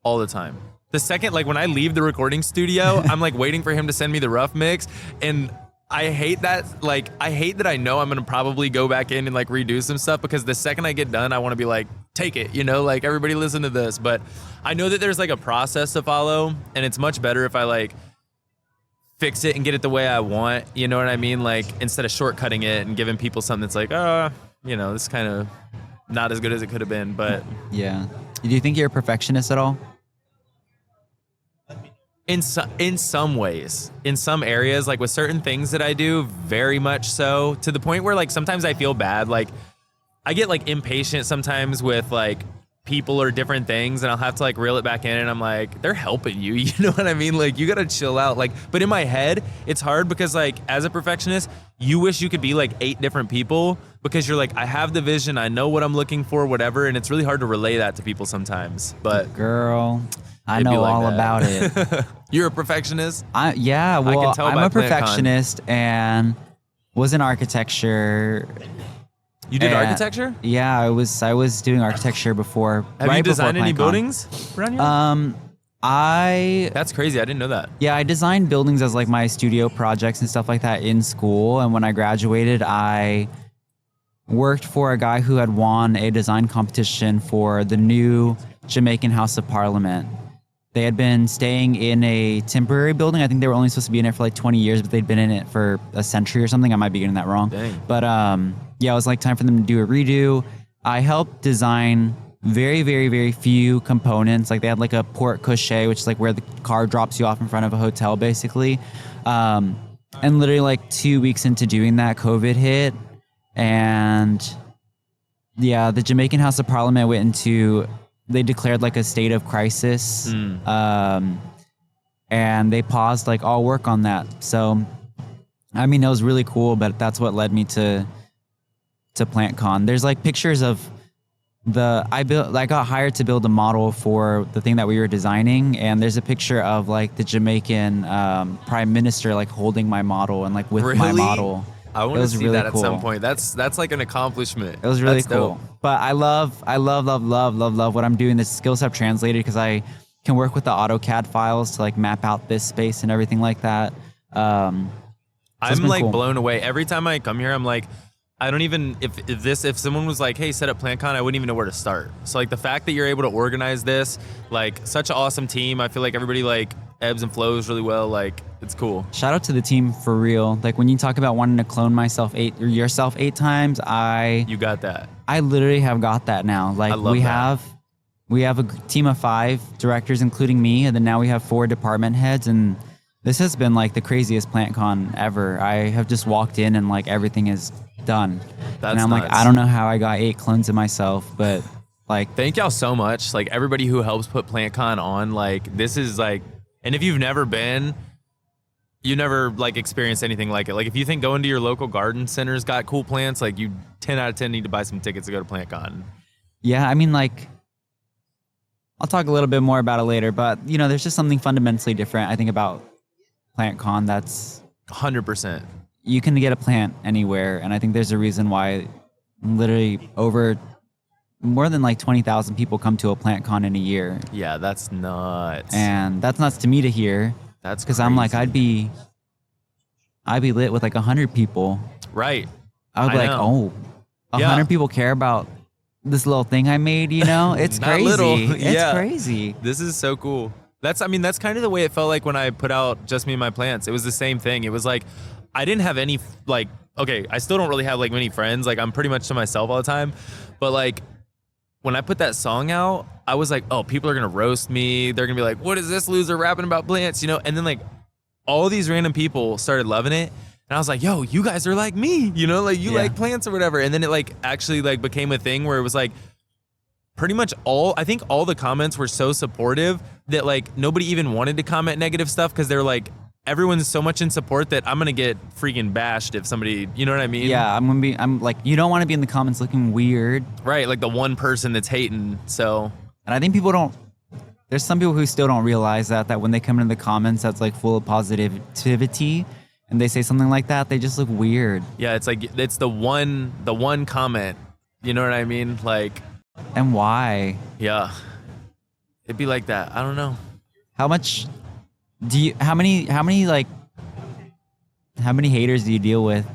All the time. The second, like when I leave the recording studio, I'm like waiting for him to send me the rough mix. And I hate that. Like, I hate that I know I'm going to probably go back in and like redo some stuff, because the second I get done, I want to be like, take it, you know, like everybody listen to this. But I know that there's like a process to follow, and it's much better if I like fix it and get it the way I want. You know what I mean? Like instead of shortcutting it and giving people something that's like, you know, this kind of not as good as it could have been. But Yeah. Do you think you're a perfectionist at all? in some ways, in some areas, like with certain things that I do, very much so, to the point where like sometimes I feel bad. Like I get like impatient sometimes with like people or different things, and I'll have to like reel it back in, and I'm like, they're helping you. You know what I mean? Like you gotta chill out. Like, but in my head, it's hard because like as a perfectionist, you wish you could be like 8 different people, because you're like, I have the vision, I know what I'm looking for, whatever, and it's really hard to relay that to people sometimes. But Girl, I it'd be know like all that. about it. You're a perfectionist? Yeah, well, can tell I'm by a PlantCon. perfectionist and was in architecture. You did And- architecture? Yeah, I was doing architecture before. Have right you designed before any PlantCon. buildings around here? That's crazy. I didn't know that. Yeah, I designed buildings as like my studio projects and stuff like that in school. And when I graduated, I worked for a guy who had won a design competition for the new Jamaican House of Parliament. They had been staying in a temporary building. I think they were only supposed to be in it for like 20 years, but they'd been in it for a century or something. I might be getting that wrong. Dang. But yeah, it was like time for them to do a redo. I helped design very, very, very few components. Like they had like a porte cochere, which is like where the car drops you off in front of a hotel, basically. And literally like 2 weeks into doing that, COVID hit. And yeah, the Jamaican House of Parliament went into, they declared like a state of crisis. And they paused like all work on that. So, I mean, it was really cool, but that's what led me to PlantCon. There's like pictures of I got hired to build a model for the thing that we were designing, and there's a picture of like the Jamaican prime minister like holding my model and like with my Really? model. I want It to was see really that at some cool. point. That's like an accomplishment. It was really That's cool. dope. But I love what I'm doing. The skills have translated because I can work with the AutoCAD files to like map out this space and everything like that. I'm been like cool. blown away. Every time I come here, I'm like, I don't even, if someone was like, hey, set up PlantCon, I wouldn't even know where to start. So like the fact that you're able to organize this, like such an awesome team. I feel like everybody like ebbs and flows really well. Like it's cool. Shout out to the team for real. Like when you talk about wanting to clone yourself 8 times, You got that. I literally have got that now. Like I love that. we have a team of 5 directors, including me, and then now we have 4 department heads, and this has been like the craziest PlantCon ever. I have just walked in and like everything is done. That's and I'm like, nuts. I don't know how I got 8 clones of myself, but like, Thank y'all so much. Like everybody who helps put PlantCon on, like this is like, and if you've never been, you never like experienced anything like it. Like if you think going to your local garden center's got cool plants, like you 10 out of 10 need to buy some tickets to go to PlantCon. Yeah, I mean, like, I'll talk a little bit more about it later, but you know, there's just something fundamentally different, I think, about PlantCon. That's 100%. You can get a plant anywhere, and I think there's a reason why literally over more than like 20,000 people come to a PlantCon in a year. Yeah, that's nuts. And that's nuts to me to hear. That's because I'm like, I'd be lit with like 100 people. Right. I would be like, know. 100 people care about this little thing I made, you know? It's Not crazy. little. It's crazy. This is so cool. That's kind of the way it felt like when I put out Just Me and My Plants. It was the same thing. It was like, I didn't have any, like, okay, I still don't really have like many friends. Like I'm pretty much to myself all the time. But like, when I put that song out, I was like, oh, people are going to roast me. They're going to be like, what is this loser rapping about plants? You know? And then like all these random people started loving it. And I was like, yo, you guys are like me, you know, like you like plants or whatever. And then it like actually like became a thing where it was like pretty much I think all the comments were so supportive that like nobody even wanted to comment negative stuff. Cause they're like, everyone's so much in support that I'm going to get freaking bashed if somebody, you know what I mean? Yeah, I'm like, you don't want to be in the comments looking weird. Right, like the one person that's hating, so. And I think there's some people who still don't realize that when they come into the comments that's like full of positivity and they say something like that, they just look weird. Yeah, it's like, it's the one comment, you know what I mean? Like. And why? Yeah, it'd be like that, I don't know. How many haters do you deal with?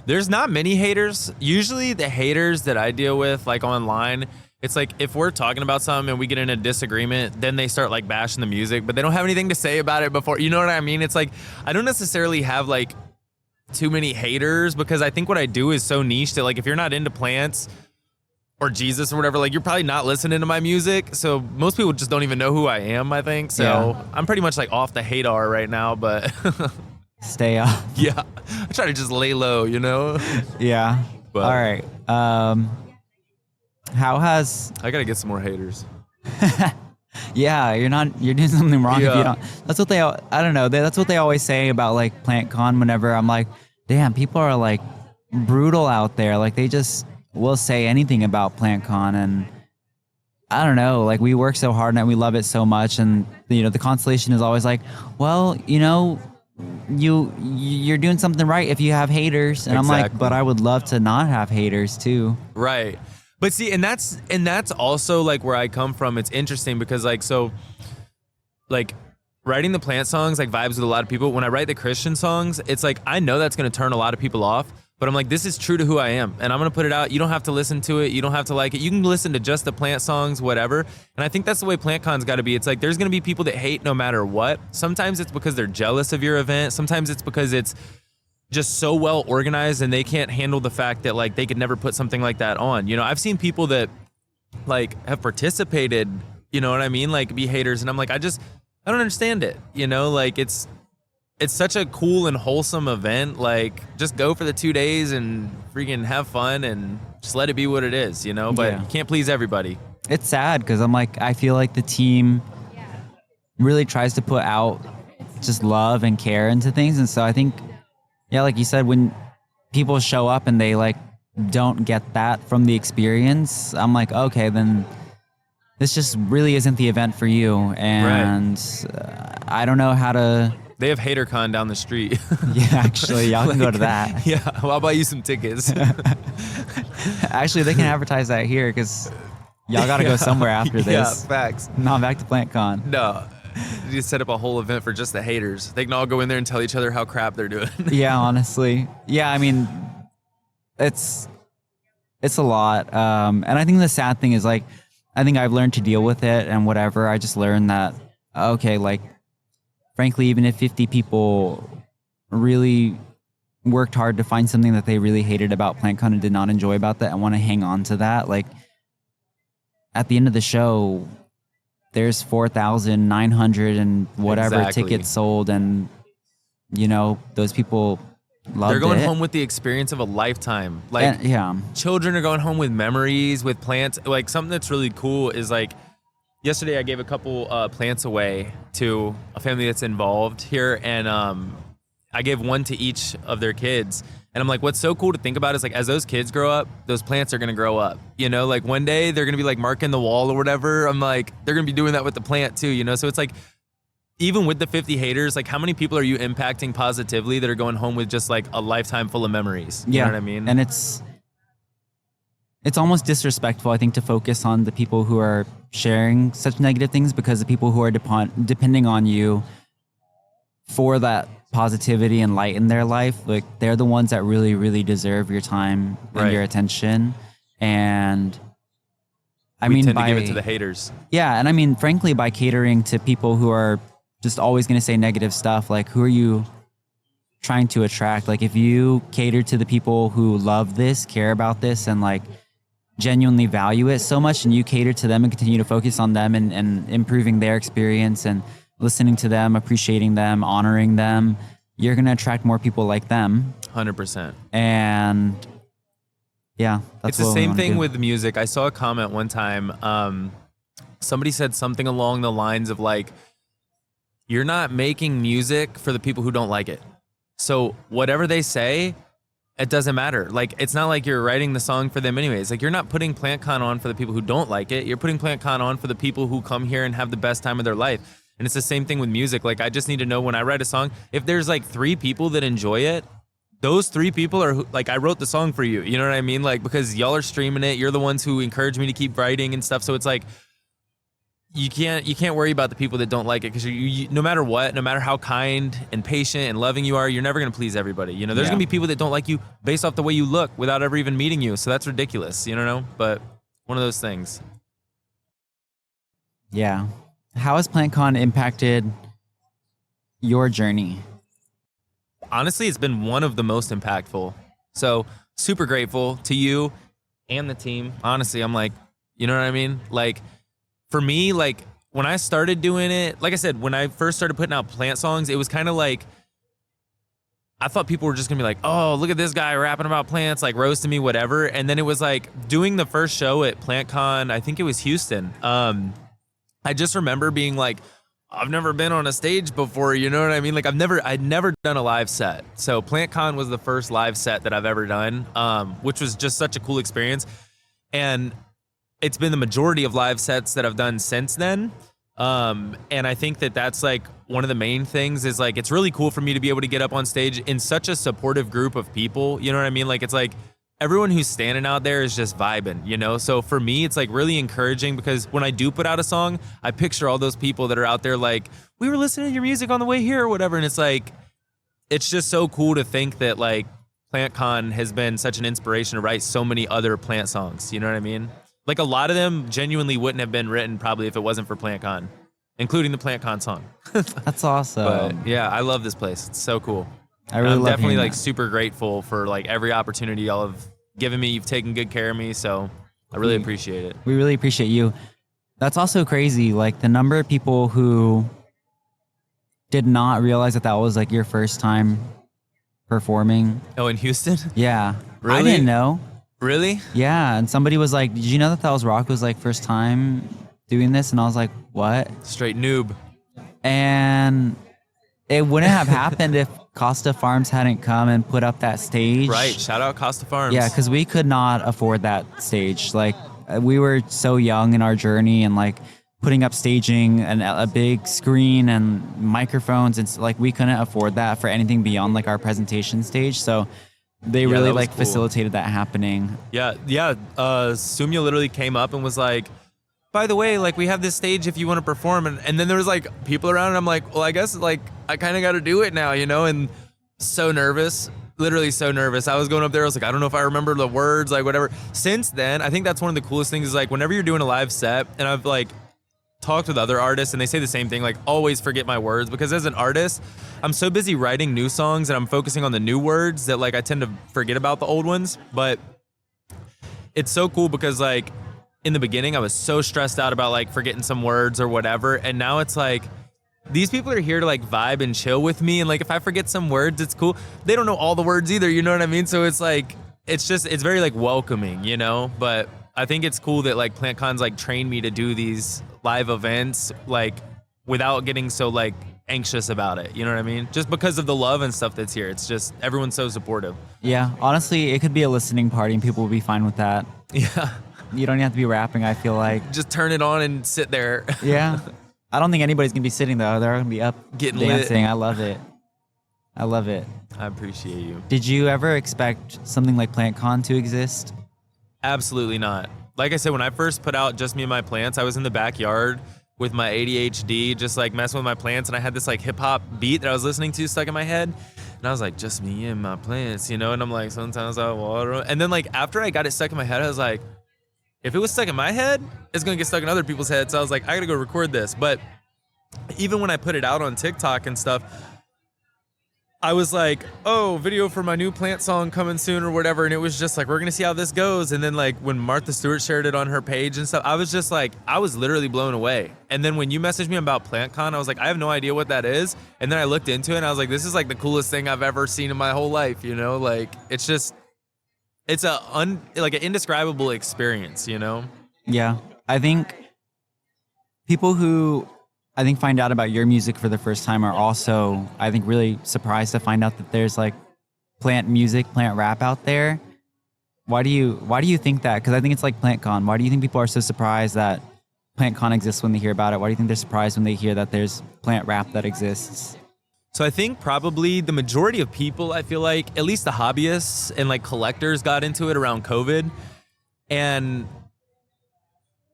There's not many haters. Usually the haters that I deal with like online, it's like if we're talking about something and we get in a disagreement, then they start like bashing the music, but they don't have anything to say about it before. You know what I mean? It's like, I don't necessarily have like too many haters because I think what I do is so niche that like if you're not into plants or Jesus or whatever, like you're probably not listening to my music. So most people just don't even know who I am, I think. So I'm pretty much like off the hater right now, but stay up. Yeah. I try to just lay low, you know? Yeah. But, all right. I gotta get some more haters. Yeah, you're doing something wrong if you don't. That's what I don't know. That's what they always say about like PlantCon whenever I'm like, damn, people are like brutal out there. Like they just will say anything about PlantCon, and I don't know, like we work so hard and we love it so much, and you know the consolation is always like, well, you know, you're doing something right if you have haters, and Exactly. I'm like, but I would love to not have haters too. Right. But see, and that's also like where I come from. It's interesting because like, so like writing the plant songs like vibes with a lot of people. When I write the Christian songs, it's like I know that's going to turn a lot of people off, but I'm like, this is true to who I am, and I'm going to put it out. You don't have to listen to it. You don't have to like it. You can listen to just the plant songs, whatever. And I think that's the way PlantCon's got to be. It's like there's going to be people that hate no matter what. Sometimes it's because they're jealous of your event. Sometimes it's because it's just so well organized and they can't handle the fact that like they could never put something like that on. You know, I've seen people that like have participated, you know what I mean? Like be haters, and I'm like, I don't understand it. You know, like it's such a cool and wholesome event. Like just go for the 2 days and freaking have fun and just let it be what it is, you know, but you can't please everybody. It's sad because I'm like, I feel like the team really tries to put out just love and care into things. And so I think, yeah, like you said, when people show up and they like don't get that from the experience, I'm like, okay, then this just really isn't the event for you. And I don't know how to. They have HaterCon down the street. Yeah, actually, y'all can go to that. Yeah, well, I'll buy you some tickets. Actually, they can advertise that here because y'all got to go somewhere after this. Yeah, facts. Not back to PlantCon. No. You set up a whole event for just the haters. They can all go in there and tell each other how crap they're doing. Yeah, honestly. Yeah, I mean, it's a lot. And I think the sad thing is like, I think I've learned to deal with it and whatever. I just learned that, okay, like, frankly, even if 50 people really worked hard to find something that they really hated about PlantCon and did not enjoy about that and want to hang on to that, like, at the end of the show, there's 4,900 and whatever tickets sold, and you know those people loved it. They're going home with the experience of a lifetime. Like, children are going home with memories with plants. Like something that's really cool is like, yesterday I gave a couple plants away to a family that's involved here, and I gave one to each of their kids. And I'm like, what's so cool to think about is like, as those kids grow up, those plants are going to grow up, you know, like one day they're going to be like marking the wall or whatever. I'm like, they're going to be doing that with the plant too, you know? So it's like, even with the 50 haters, like how many people are you impacting positively that are going home with just like a lifetime full of memories? You know what I mean? And it's almost disrespectful, I think, to focus on the people who are sharing such negative things, because the people who are depending on you for that positivity and light in their life, like they're the ones that really, really deserve your time and your attention. And we tend to give it to the haters. Yeah. And I mean, frankly, by catering to people who are just always going to say negative stuff, like who are you trying to attract? Like if you cater to the people who love this, care about this, and like genuinely value it so much, and you cater to them and continue to focus on them and improving their experience and listening to them, appreciating them, honoring them, you're going to attract more people like them. 100%. And yeah, that's it's the same thing with music. I saw a comment one time. Somebody said something along the lines of like, you're not making music for the people who don't like it. So whatever they say, it doesn't matter. Like, it's not like you're writing the song for them anyways. Like, you're not putting PlantCon on for the people who don't like it. You're putting PlantCon on for the people who come here and have the best time of their life. And it's the same thing with music. Like, I just need to know when I write a song, if there's like 3 people that enjoy it, those 3 people are like, I wrote the song for you. You know what I mean? Like, because y'all are streaming it. You're the ones who encourage me to keep writing and stuff. So it's like, you can't worry about the people that don't like it, because you no matter what, no matter how kind and patient and loving you are, you're never going to please everybody. You know, there's going to be people that don't like you based off the way you look without ever even meeting you. So that's ridiculous, you know? But one of those things. Yeah. How has PlantCon impacted your journey? Honestly, it's been one of the most impactful. So super grateful to you and the team. Honestly, I'm like, you know what I mean? Like, for me, like when I started doing it, like I said, when I first started putting out plant songs, it was kind of like, I thought people were just gonna be like, oh, look at this guy rapping about plants, like roasting me, whatever. And then it was like doing the first show at PlantCon, I think it was Houston. I just remember being like, I've never been on a stage before, you know what I mean? Like I'd never done a live set. So PlantCon was the first live set that I've ever done, which was just such a cool experience. And it's been the majority of live sets that I've done since then. And I think that that's like one of the main things is like, it's really cool for me to be able to get up on stage in such a supportive group of people. You know what I mean? Like, it's like everyone who's standing out there is just vibing, you know? So for me, it's like really encouraging, because when I do put out a song, I picture all those people that are out there like, we were listening to your music on the way here or whatever. And it's like, it's just so cool to think that like PlantCon has been such an inspiration to write so many other plant songs. You know what I mean? Like a lot of them genuinely wouldn't have been written probably if it wasn't for PlantCon, including the PlantCon song. That's awesome. But yeah, I love this place. It's so cool. I really I'm love definitely like that. super grateful for like every opportunity y'all have given me. You've taken good care of me, so I really appreciate it. We really appreciate you. That's also crazy. Like the number of people who did not realize that was like your first time performing. Oh, in Houston? Yeah. Really? I didn't know. Really? Yeah, and somebody was like, did you know that was Rocco's like first time doing this? And I was like, what? Straight noob. And it wouldn't have happened if Costa Farms hadn't come and put up that stage. Right. Shout out Costa Farms. Yeah, because we could not afford that stage. Like we were so young in our journey, and like putting up staging and a big screen and microphones, and like we couldn't afford that for anything beyond like our presentation stage. So they really like cool. facilitated that happening. Yeah. Sumya literally came up and was like, by the way, like we have this stage if you want to perform. And then there was like people around, and I'm like, well, I guess like I kind of got to do it now, you know? And so nervous, literally so nervous. I was going up there, I was like, I don't know if I remember the words, like whatever. Since then, I think that's one of the coolest things is like whenever you're doing a live set, and I've like talked with other artists and they say the same thing, like always forget my words, because as an artist, I'm so busy writing new songs and I'm focusing on the new words that like I tend to forget about the old ones. But it's so cool because like in the beginning I was so stressed out about like forgetting some words or whatever, and now it's like these people are here to like vibe and chill with me, and like if I forget some words, it's cool. They don't know all the words either, you know what I mean? So it's like it's very like welcoming, you know? But I think it's cool that like PlantCon's like trained me to do these live events like without getting so like anxious about it. You know what I mean? Just because of the love and stuff that's here. It's just everyone's so supportive. Yeah, honestly, it could be a listening party and people will be fine with that. Yeah. You don't have to be rapping, I feel like. Just turn it on and sit there. Yeah. I don't think anybody's going to be sitting, though. They're going to be up Getting dancing. lit. I love it. I love it. I appreciate you. Did you ever expect something like PlantCon to exist? Absolutely not. Like I said, when I first put out Just Me and My Plants, I was in the backyard with my ADHD, just like messing with my plants, and I had this like hip hop beat that I was listening to stuck in my head. And I was like, just me and my plants, you know? And I'm like, sometimes I water 'em. And then like after I got it stuck in my head, I was like, if it was stuck in my head, it's gonna get stuck in other people's heads. So I was like, I gotta go record this. But even when I put it out on TikTok and stuff, I was like, oh, video for my new plant song coming soon or whatever. And it was just like, we're gonna see how this goes. And then like when Martha Stewart shared it on her page and stuff, I was just like, I was literally blown away. And then when you messaged me about PlantCon, I was like, I have no idea what that is. And then I looked into it and I was like, this is like the coolest thing I've ever seen in my whole life, you know? Like, it's just, it's an indescribable experience, you know? Yeah. I think people who find out about your music for the first time are also, I think, really surprised to find out that there's like plant music, plant rap out there. Why do you think that? Because I think it's like PlantCon. Why do you think people are so surprised that PlantCon exists when they hear about it? Why do you think they're surprised when they hear that there's plant rap that exists? So I think probably the majority of people, I feel like, at least the hobbyists and like collectors got into it around COVID. And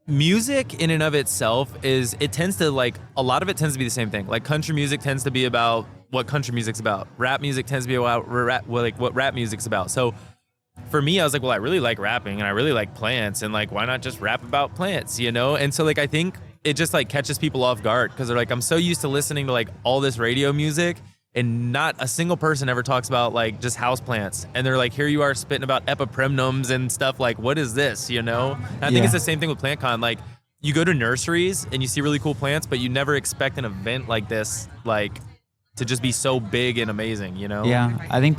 music in and of itself tends to like, a lot of it tends to be the same thing. Like country music tends to be about what country music's about. Rap music tends to be about what rap music's about. So for me, I was like, well, I really like rapping and I really like plants, and like, why not just rap about plants, you know? And so like, I think it just like catches people off guard because they're like, I'm so used to listening to like all this radio music and not a single person ever talks about like just houseplants. And they're like, here you are spitting about epiprimnums and stuff. Like, what is this, you know? And I think it's the same thing with PlantCon. Like, you go to nurseries and you see really cool plants, but you never expect an event like this, like, to just be so big and amazing, you know? Yeah, I think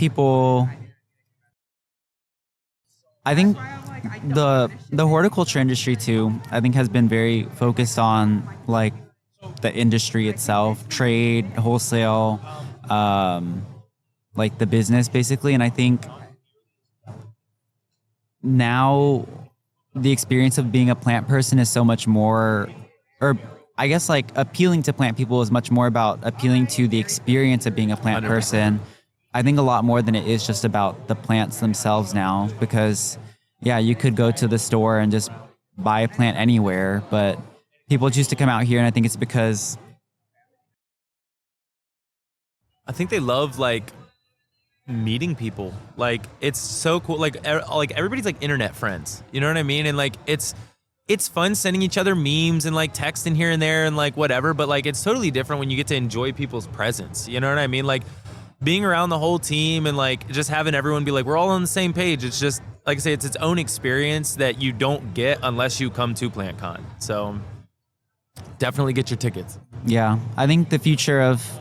the horticulture industry too, I think, has been very focused on like the industry itself, trade, wholesale, like the business basically. And I think now the experience of being a plant person is so much more, or I guess like appealing to plant people is much more about appealing to the experience of being a plant 100%. person. I think a lot more than it is just about the plants themselves now, because yeah, you could go to the store and just buy a plant anywhere, but people choose to come out here, and I think it's because I think they love like meeting people. Like, it's so cool. Like everybody's like internet friends, you know what I mean? And like, it's fun sending each other memes and like texting here and there and like whatever, but like, it's totally different when you get to enjoy people's presence. You know what I mean? Like being around the whole team and like just having everyone be like, we're all on the same page. It's just, like I say, it's its own experience that you don't get unless you come to PlantCon. So definitely get your tickets. yeah, I think the future of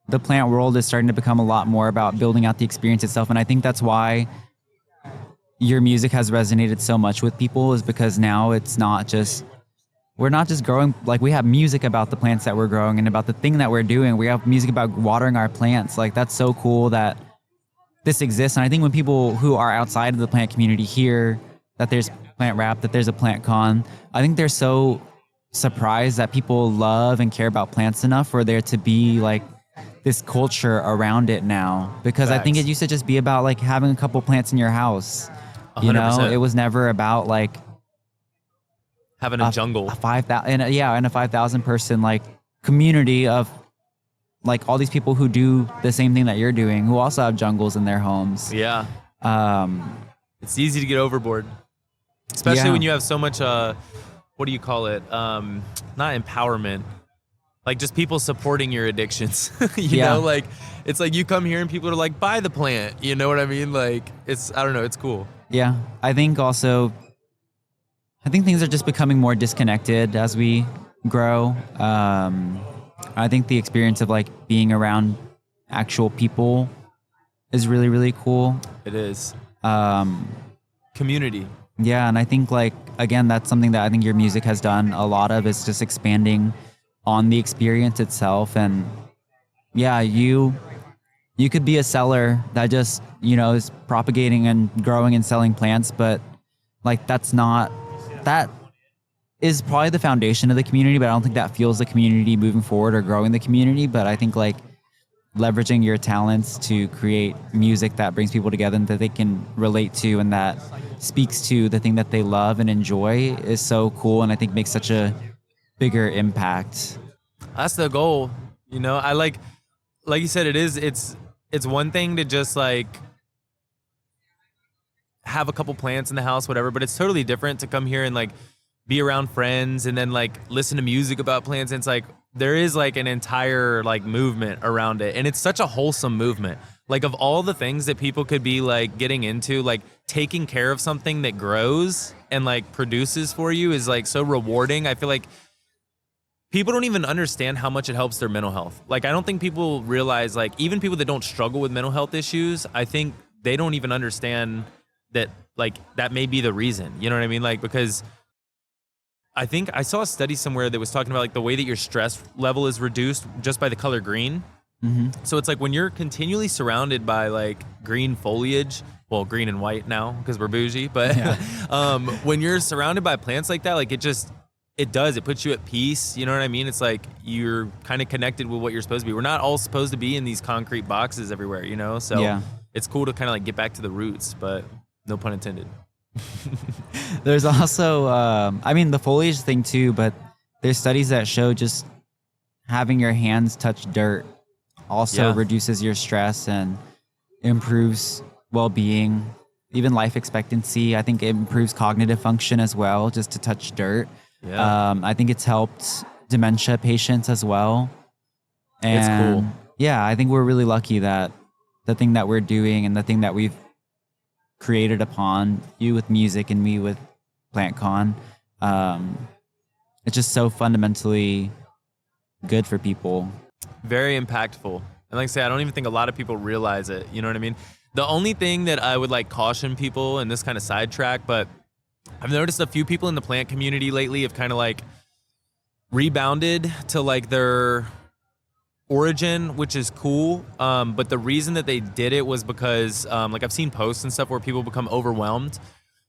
the plant world is starting to become a lot more about building out the experience itself. And I think that's why your music has resonated so much with people, is because now it's not just, we're not just growing, like we have music about the plants that we're growing and about the thing that we're doing. We have music about watering our plants. Like, that's so cool that this exists. And I think when people who are outside of the plant community hear that there's plant rap, that there's a PlantCon, I think they're so surprised that people love and care about plants enough for there to be like this culture around it now. Because I think it used to just be about like having a couple plants in your house. 100%. You know, it was never about like Having a jungle. a 5,000, and a 5,000 person like community of like all these people who do the same thing that you're doing, who also have jungles in their homes. Yeah. It's easy to get overboard, especially when you have so much, what do you call it? Not empowerment, like just people supporting your addictions. you know, like it's like you come here and people are like, buy the plant. You know what I mean? Like, it's, I don't know, it's cool. Yeah. I think things are just becoming more disconnected as we grow. I think the experience of like being around actual people is really, really cool. It is. Community. Yeah, and I think like, again, that's something that I think your music has done a lot of, is just expanding on the experience itself. And yeah, you could be a seller that just, is propagating and growing and selling plants, but like that is probably the foundation of the community, but I don't think that fuels the community moving forward or growing the community. But I think like leveraging your talents to create music that brings people together and that they can relate to and that speaks to the thing that they love and enjoy is so cool, and I think makes such a bigger impact. That's the goal. I like you said, it's one thing to just like have a couple plants in the house, whatever, but it's totally different to come here and like be around friends and then like listen to music about plants. And it's like there is like an entire like movement around it, and it's such a wholesome movement. Like of all the things that people could be like getting into, like taking care of something that grows and like produces for you is like so rewarding. I feel like people don't even understand how much it helps their mental health. Like I don't think people realize, like even people that don't struggle with mental health issues, I think they don't even understand that like that may be the reason. You know what I mean? Like because I think I saw a study somewhere that was talking about like the way that your stress level is reduced just by the color green. Mm-hmm. So it's like when you're continually surrounded by like green foliage, well, green and white now because we're bougie, but when you're surrounded by plants like that, like it puts you at peace. You know what I mean? It's like you're kind of connected with what you're supposed to be. We're not all supposed to be in these concrete boxes everywhere, So it's cool to kind of like get back to the roots, but no pun intended. There's also, the foliage thing too, but there's studies that show just having your hands touch dirt also reduces your stress and improves well-being, even life expectancy. I think it improves cognitive function as well, just to touch dirt. Yeah. I think it's helped dementia patients as well. And it's cool. Yeah, I think we're really lucky that the thing that we're doing and the thing that we've created upon, you with music and me with PlantCon, it's just so fundamentally good for people. Very impactful. And like I say, I don't even think a lot of people realize it. You know what I mean? The only thing that I would like caution people, and this kind of sidetrack, but I've noticed a few people in the plant community lately have kind of like rebounded to like their origin, which is cool. But the reason that they did it was because like I've seen posts and stuff where people become overwhelmed.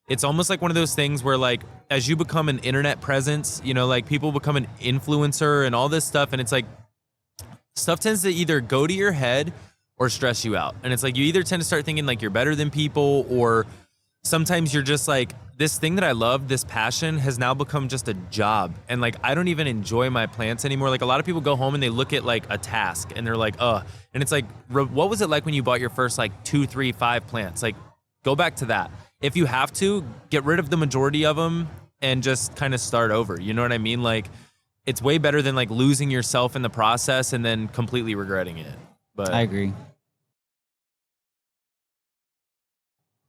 It's almost like one of those things where like as you become an internet presence, like people become an influencer and all this stuff, and it's like stuff tends to either go to your head or stress you out. And it's like you either tend to start thinking like you're better than people, or sometimes you're just like, this thing that I love, this passion has now become just a job. And like, I don't even enjoy my plants anymore. Like a lot of people go home and they look at like a task and they're like, ugh. And it's like, what was it like when you bought your first like 2, 3, 5 plants? Like go back to that. If you have to, get rid of the majority of them and just kind of start over. You know what I mean? Like it's way better than like losing yourself in the process and then completely regretting it. But I agree.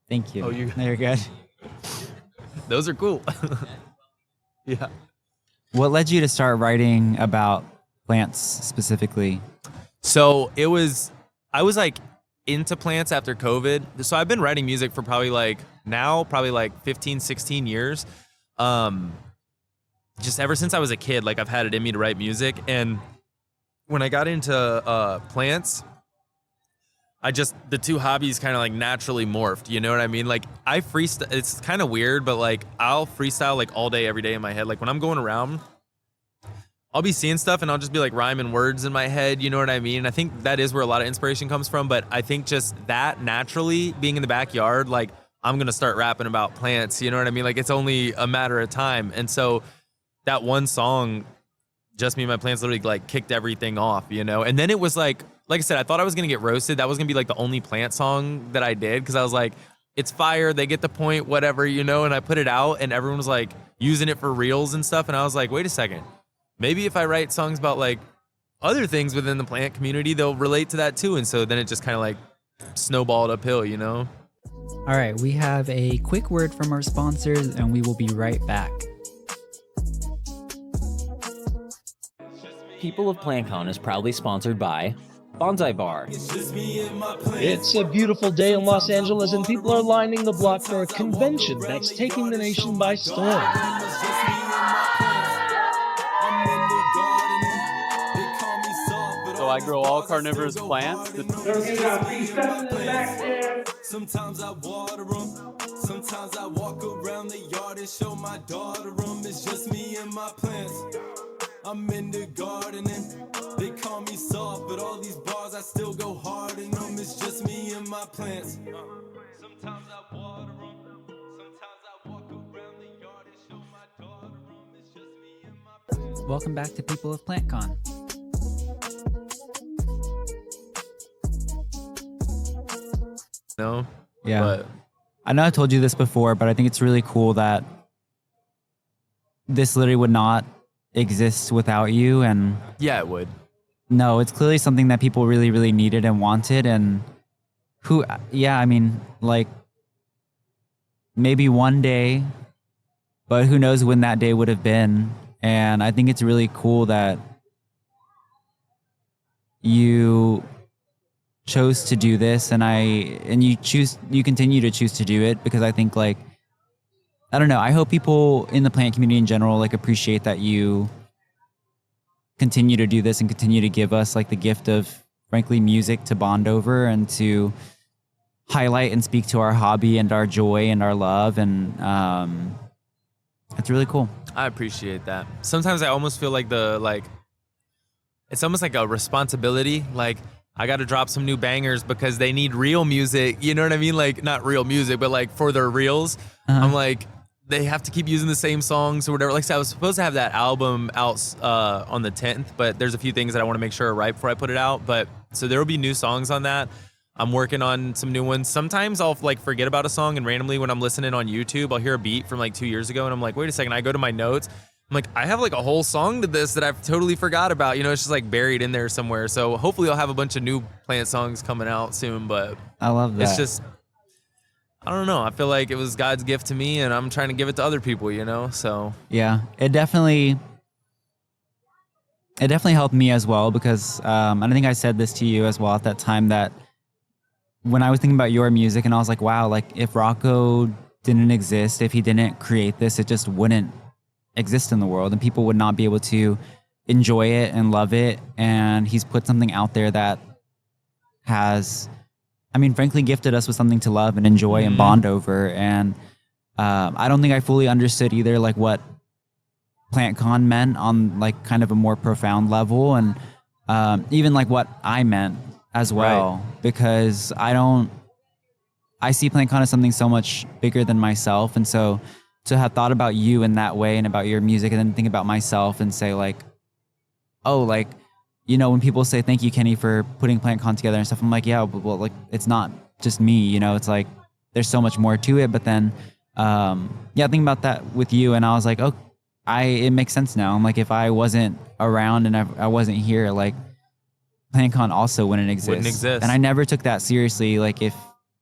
Thank you. Oh, you're good. Those are cool. Yeah. What led you to start writing about plants specifically? So I was like into plants after COVID. So I've been writing music for probably like 15, 16 years. Just ever since I was a kid, like I've had it in me to write music. And when I got into plants, the two hobbies kind of like naturally morphed. You know what I mean? Like I freestyle, it's kind of weird, but like I'll freestyle like all day, every day in my head. Like when I'm going around, I'll be seeing stuff and I'll just be like rhyming words in my head. You know what I mean? And I think that is where a lot of inspiration comes from. But I think just that naturally being in the backyard, like I'm going to start rapping about plants. You know what I mean? Like it's only a matter of time. And so that one song, Just Me and My Plants, literally like kicked everything off, And then it was like I said, I thought I was going to get roasted. That was going to be like the only plant song that I did. Cause I was like, it's fire. They get the point, whatever, And I put it out and everyone was like using it for reels and stuff. And I was like, wait a second. Maybe if I write songs about like other things within the plant community, they'll relate to that too. And so then it just kind of like snowballed uphill, All right. We have a quick word from our sponsors and we will be right back. People of PlantCon is proudly sponsored by Bonsai Bar. It's a beautiful day in Los Angeles, and people are lining the block for a convention that's taking the nation by storm. So I grow all carnivorous plants. Sometimes I water them. Sometimes I walk around the yard and show my daughter them. It's just me and my plants. I'm in the gardening. They call me soft, but all these bars I still go hard in them. It's just me and my plants. Sometimes I water them. Sometimes I walk around the yard and show my daughter them. It's just me and my plants. Welcome back to People of PlantCon. No. Yeah. But I know I told you this before, but I think it's really cool that this literally would not exist without you. And yeah, it would. no, it's clearly something that people really, really needed and wanted. And I mean, like, maybe one day, but who knows when that day would have been. And I think it's really cool that you chose to do this, and you continue to choose to do it, because I think, like, I don't know, I hope people in the plant community in general, like, appreciate that you continue to do this and continue to give us, like, the gift of, frankly, music to bond over and to highlight and speak to our hobby and our joy and our love. And it's really cool. I appreciate that. Sometimes I almost feel like it's almost like a responsibility. Like, I got to drop some new bangers because they need real music. You know what I mean? Like, not real music, but like for their reels. I'm like, they have to keep using the same songs or whatever. Like, so I was supposed to have that album out on the 10th, but there's a few things that I want to make sure are right before I put it out. But so there will be new songs on that. I'm working on some new ones. Sometimes I'll like forget about a song, and randomly when I'm listening on YouTube, I'll hear a beat from like 2 years ago, and I'm like, wait a second. I go to my notes. I'm like, I have like a whole song to this that I've totally forgot about. You know, it's just like buried in there somewhere. So hopefully I'll have a bunch of new plant songs coming out soon. But I love that. it's just, I don't know. I feel like it was God's gift to me, and I'm trying to give it to other people, you know? So Yeah, it definitely helped me as well, because I think I said this to you as well at that time, that when I was thinking about your music, and I was like, wow, like, if Rocco didn't exist, if he didn't create this, it just wouldn't exist in the world, and people would not be able to enjoy it and love it. And he's put something out there that has, I mean, frankly, gifted us with something to love and enjoy and bond over. And I don't think I fully understood either, like, what PlantCon meant on, like, kind of a more profound level, and even like what I meant as well, right. Because I see PlantCon as something so much bigger than myself. And so to have thought about you in that way and about your music, and then think about myself and say, like, oh, like, you know, when people say, thank you, Kenny, for putting PlantCon together and stuff, I'm like, yeah, but, well, like, it's not just me, you know, it's like, there's so much more to it. But then, thinking about that with you, and I was like, oh, it makes sense now. I'm like, if I wasn't around and I wasn't here, like, PlantCon also wouldn't exist. And I never took that seriously. Like, if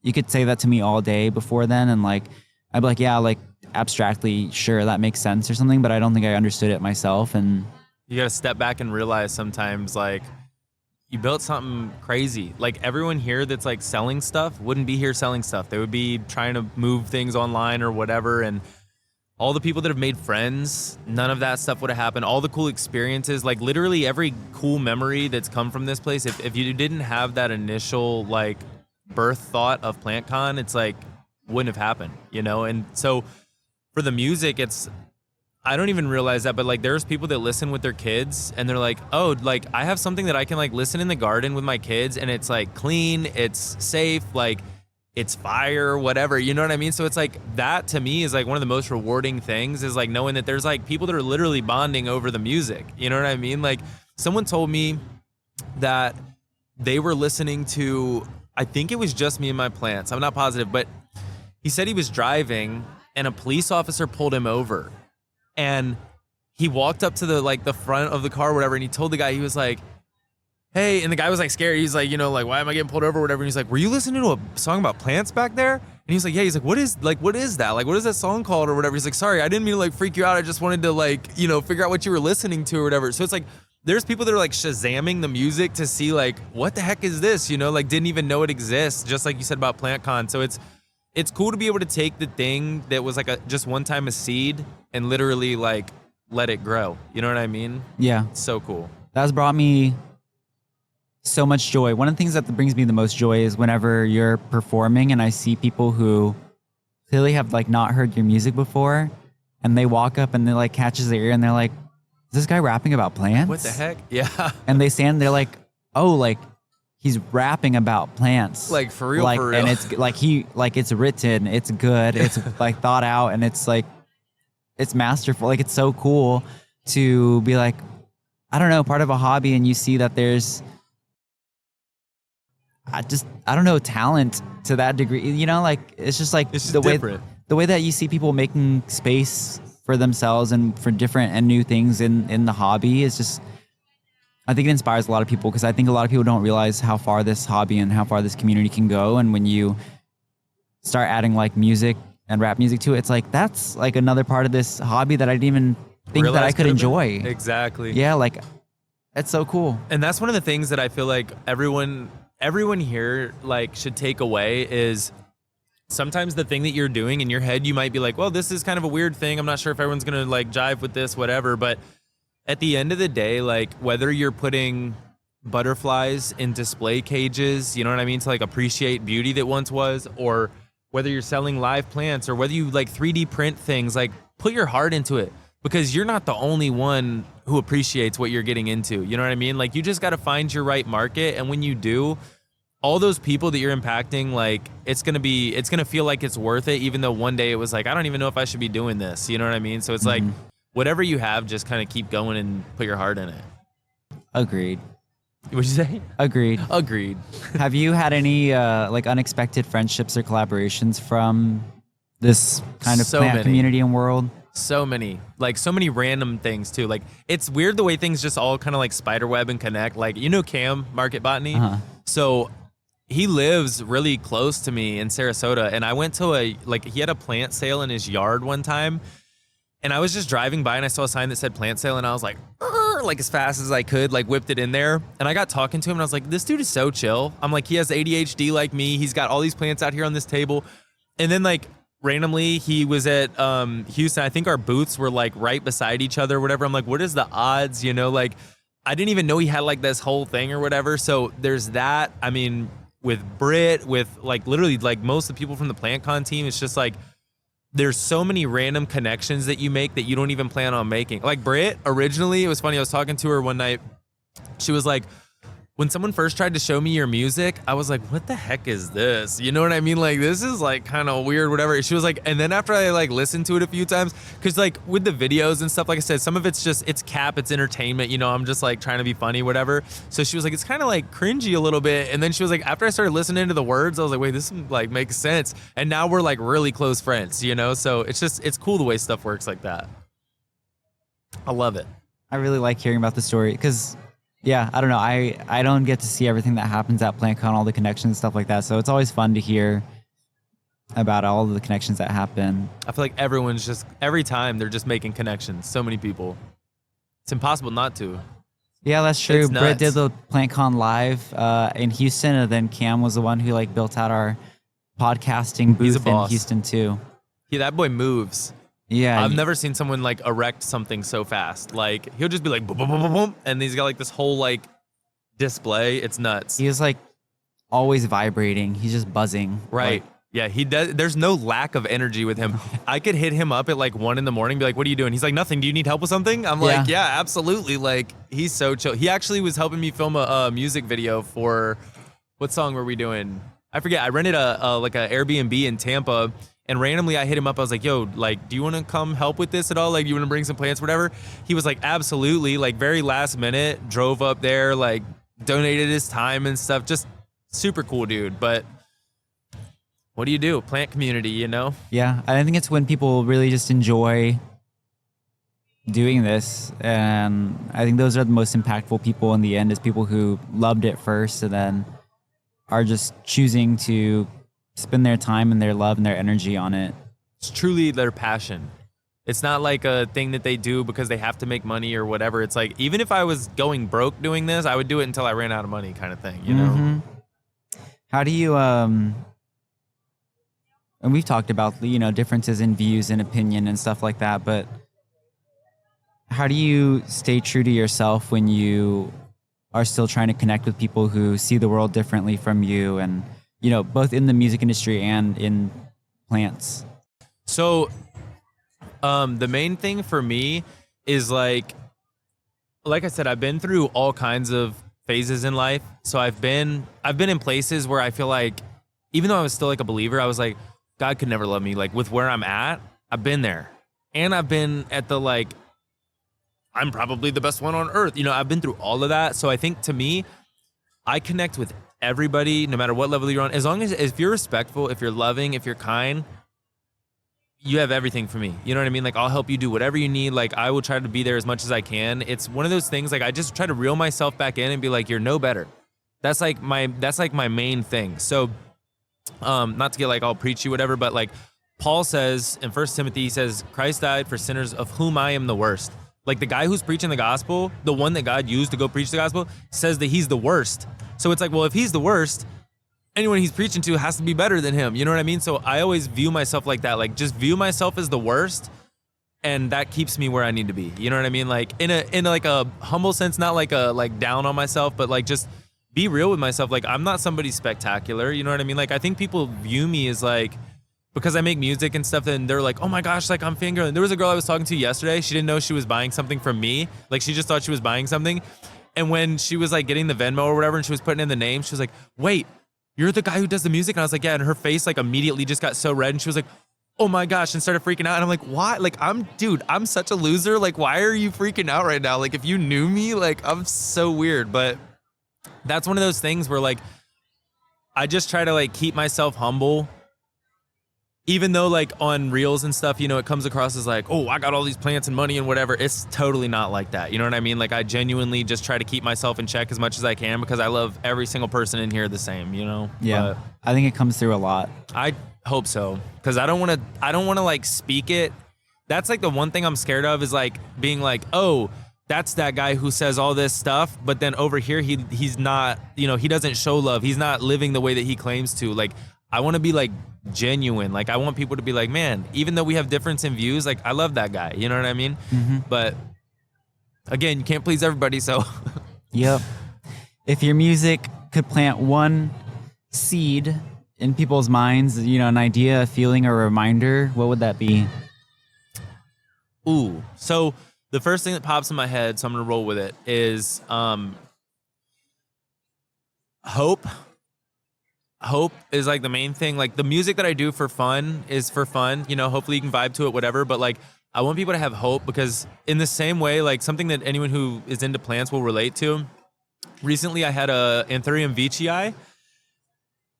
you could say that to me all day before then, and like, I'd be like, yeah, like, abstractly, sure, that makes sense or something, but I don't think I understood it myself. And you got to step back and realize sometimes, like, you built something crazy. Like, everyone here that's like selling stuff wouldn't be here selling stuff. They would be trying to move things online or whatever. And all the people that have made friends, none of that stuff would have happened. All the cool experiences, like, literally every cool memory that's come from this place, if you didn't have that initial, like, birth thought of PlantCon, it's like, wouldn't have happened, you know? And so for the music, I don't even realize that, but like, there's people that listen with their kids, and they're like, oh, like, I have something that I can like listen in the garden with my kids, and it's like clean, it's safe, like, it's fire, whatever, you know what I mean? So it's like, that to me is like one of the most rewarding things, is like knowing that there's like people that are literally bonding over the music, you know what I mean? Like, someone told me that they were listening to, I think it was Just Me and My Plants, I'm not positive, but he said he was driving and a police officer pulled him over, and he walked up to the front of the car or whatever, and he told the guy, he was like, hey, and the guy was like scared. He's like, you know, like, why am I getting pulled over or whatever? And he's like, were you listening to a song about plants back there? And he's like, yeah. He's like, what is that? Like, what is that song called or whatever? He's like, sorry, I didn't mean to like freak you out. I just wanted to, like, you know, figure out what you were listening to or whatever. So it's like, there's people that are like Shazamming the music to see like, what the heck is this? You know, like, didn't even know it exists. Just like you said about PlantCon. So it's cool to be able to take the thing that was like just one time a seed and literally like let it grow. You know what I mean? Yeah. It's so cool. That's brought me so much joy. One of the things that brings me the most joy is whenever you're performing and I see people who clearly have like not heard your music before, and they walk up and they like catches their ear and they're like, is this guy rapping about plants? What the heck? Yeah. And they stand there like, oh, like he's rapping about plants. Like for real, like, for real. And it's like it's written, it's good, it's like thought out, and it's like, it's masterful. Like it's so cool to be like, I don't know, part of a hobby, and you see that there's, I don't know, talent to that degree. You know, like it's just like it's just the different. way that you see people making space for themselves and for different and new things in the hobby is just, I think it inspires a lot of people, because I think a lot of people don't realize how far this hobby and how far this community can go. And when you start adding like music and rap music to it, it's like, that's like another part of this hobby that I didn't even think that I could enjoy. Exactly. Yeah, like it's so cool. And that's one of the things that I feel like everyone here like should take away is sometimes the thing that you're doing in your head, you might be like, well, this is kind of a weird thing. I'm not sure if everyone's going to like jive with this, whatever. But at the end of the day, like whether you're putting butterflies in display cages, you know what I mean, to like appreciate beauty that once was, or whether you're selling live plants, or whether you like 3D print things, like put your heart into it, because you're not the only one who appreciates what you're getting into. You know what I mean? Like you just got to find your right market. And when you do, all those people that you're impacting, like it's going to feel like it's worth it, even though one day it was like, I don't even know if I should be doing this. You know what I mean? So it's like, whatever you have, just kind of keep going and put your heart in it. Agreed. What'd you say? Agreed. Agreed. Have you had any like unexpected friendships or collaborations from this kind of So plant many. community and world? So many random things too. Like it's weird the way things just all kind of like spiderweb and connect. Like, you know, Cam, Market Botany. So he lives really close to me in Sarasota. And I went to he had a plant sale in his yard one time. And I was just driving by and I saw a sign that said plant sale, and I was like as fast as I could, like whipped it in there. And I got talking to him and I was like, this dude is so chill. I'm like, he has ADHD like me. He's got all these plants out here on this table. And then like randomly he was at Houston. I think our booths were like right beside each other or whatever. I'm like, what is the odds? You know, like I didn't even know he had like this whole thing or whatever. So there's that. I mean, with Britt, with like literally like most of the people from the PlantCon team, it's just like, there's so many random connections that you make that you don't even plan on making. Like Britt, originally, it was funny. I was talking to her one night. She was like, when someone first tried to show me your music, I was like, what the heck is this? You know what I mean? Like, this is like kind of weird, whatever. She was like, and then after I like listened to it a few times, because like with the videos and stuff, like I said, some of it's just, it's it's entertainment. You know, I'm just like trying to be funny, whatever. So she was like, it's kind of like cringy a little bit. And then she was like, after I started listening to the words, I was like, wait, this like makes sense. And now we're like really close friends, you know? So it's just, it's cool the way stuff works like that. I love it. I really like hearing about the story because, yeah, I don't know. I don't get to see everything that happens at PlantCon, all the connections and stuff like that. So it's always fun to hear about all of the connections that happen. I feel like everyone's just, every time they're just making connections. So many people. It's impossible not to. Yeah, that's true. It's Britt did nuts. the PlantCon live in Houston, and then Cam was the one who like built out our podcasting He's a booth in boss. Houston too. Yeah, that boy moves. Yeah, I've never seen someone like erect something so fast. Like he'll just be like boom, boom, boom, boom, boom, and he's got like this whole like display. It's nuts. he was like always vibrating. He's just buzzing. Right. Like, Yeah, he does. There's no lack of energy with him. I could hit him up at like 1 a.m, be like, what are you doing? He's like, nothing. Do you need help with something? I'm like, yeah, absolutely. Like he's so chill. He actually was helping me film a music video for, what song were we doing? I forget. I rented a like a Airbnb in Tampa, and randomly I hit him up. I was like, yo, like, do you want to come help with this at all? Like, do you want to bring some plants, whatever? He was like, absolutely. Like very last minute, drove up there, like donated his time and stuff. Just super cool dude. But what do you do? Plant community, you know? yeah, I think it's when people really just enjoy doing this, and I think those are the most impactful people in the end, is people who loved it first and then are just choosing to spend their time and their love and their energy on it. It's truly their passion. It's not like a thing that they do because they have to make money or whatever. It's like, even if I was going broke doing this, I would do it until I ran out of money kind of thing, you know? How do you, and we've talked about, you know, differences in views and opinion and stuff like that, but how do you stay true to yourself when you are still trying to connect with people who see the world differently from you, and both in the music industry and in plants? So the main thing for me is like I said, I've been through all kinds of phases in life. So I've been in places where I feel like, even though I was still like a believer, I was like, God could never love me. Like with where I'm at, I've been there. And I've been at the like, I'm probably the best one on earth. I've been through all of that. So I think to me, I connect with everybody, no matter what level you're on. As long as, if you're respectful, if you're loving, if you're kind, you have everything for me. You know what I mean? Like, I'll help you do whatever you need. Like, I will try to be there as much as I can. It's one of those things, like, I just try to reel myself back in and be like, you're no better. That's like my main thing. So, not to get like all preachy, whatever, but like Paul says in 1 Timothy, he says, Christ died for sinners of whom I am the worst. Like the guy who's preaching the gospel, the one that God used to go preach the gospel, says that he's the worst. So it's like, well, if he's the worst, anyone he's preaching to has to be better than him. You know what I mean? So I always view myself like that. Like, just view myself as the worst, and that keeps me where I need to be. You know what I mean? Like in like a humble sense, not like a like down on myself, but like just be real with myself. Like, I'm not somebody spectacular. You know what I mean? Like, I think people view me as like, because I make music and stuff, and they're like, oh my gosh, like I'm fangirling. There was a girl I was talking to yesterday. She didn't know she was buying something from me. Like, she just thought she was buying something. And when she was like getting the Venmo or whatever, and she was putting in the name, she was like, wait, you're the guy who does the music? And I was like, yeah. And her face like immediately just got so red, and she was like, oh my gosh, and started freaking out. And I'm like, why? Like, I'm such a loser. Like, why are you freaking out right now? Like, if you knew me, like, I'm so weird. But that's one of those things where like, I just try to like keep myself humble, even though like on reels and stuff, it comes across as like, oh, I got all these plants and money and whatever. It's totally not like that. You know what I mean? Like, I genuinely just try to keep myself in check as much as I can, because I love every single person in here the same, Yeah. But I think it comes through a lot. I hope so, because I don't want to like speak it. That's like the one thing I'm scared of, is like being like, oh, that's that guy who says all this stuff, but then over here he's not, he doesn't show love. He's not living the way that he claims to. Like, I want to be like genuine. Like, I want people to be like, man, even though we have difference in views, like, I love that guy. You know what I mean? Mm-hmm. But again, you can't please everybody. So yep. If your music could plant one seed in people's minds, an idea, a feeling, or a reminder, what would that be? Ooh. So the first thing that pops in my head, so I'm going to roll with it, is hope. Hope is like the main thing. Like, the music that I do for fun is for fun. Hopefully you can vibe to it, whatever. But like, I want people to have hope, because in the same way, like something that anyone who is into plants will relate to. Recently, I had a Anthurium veitchii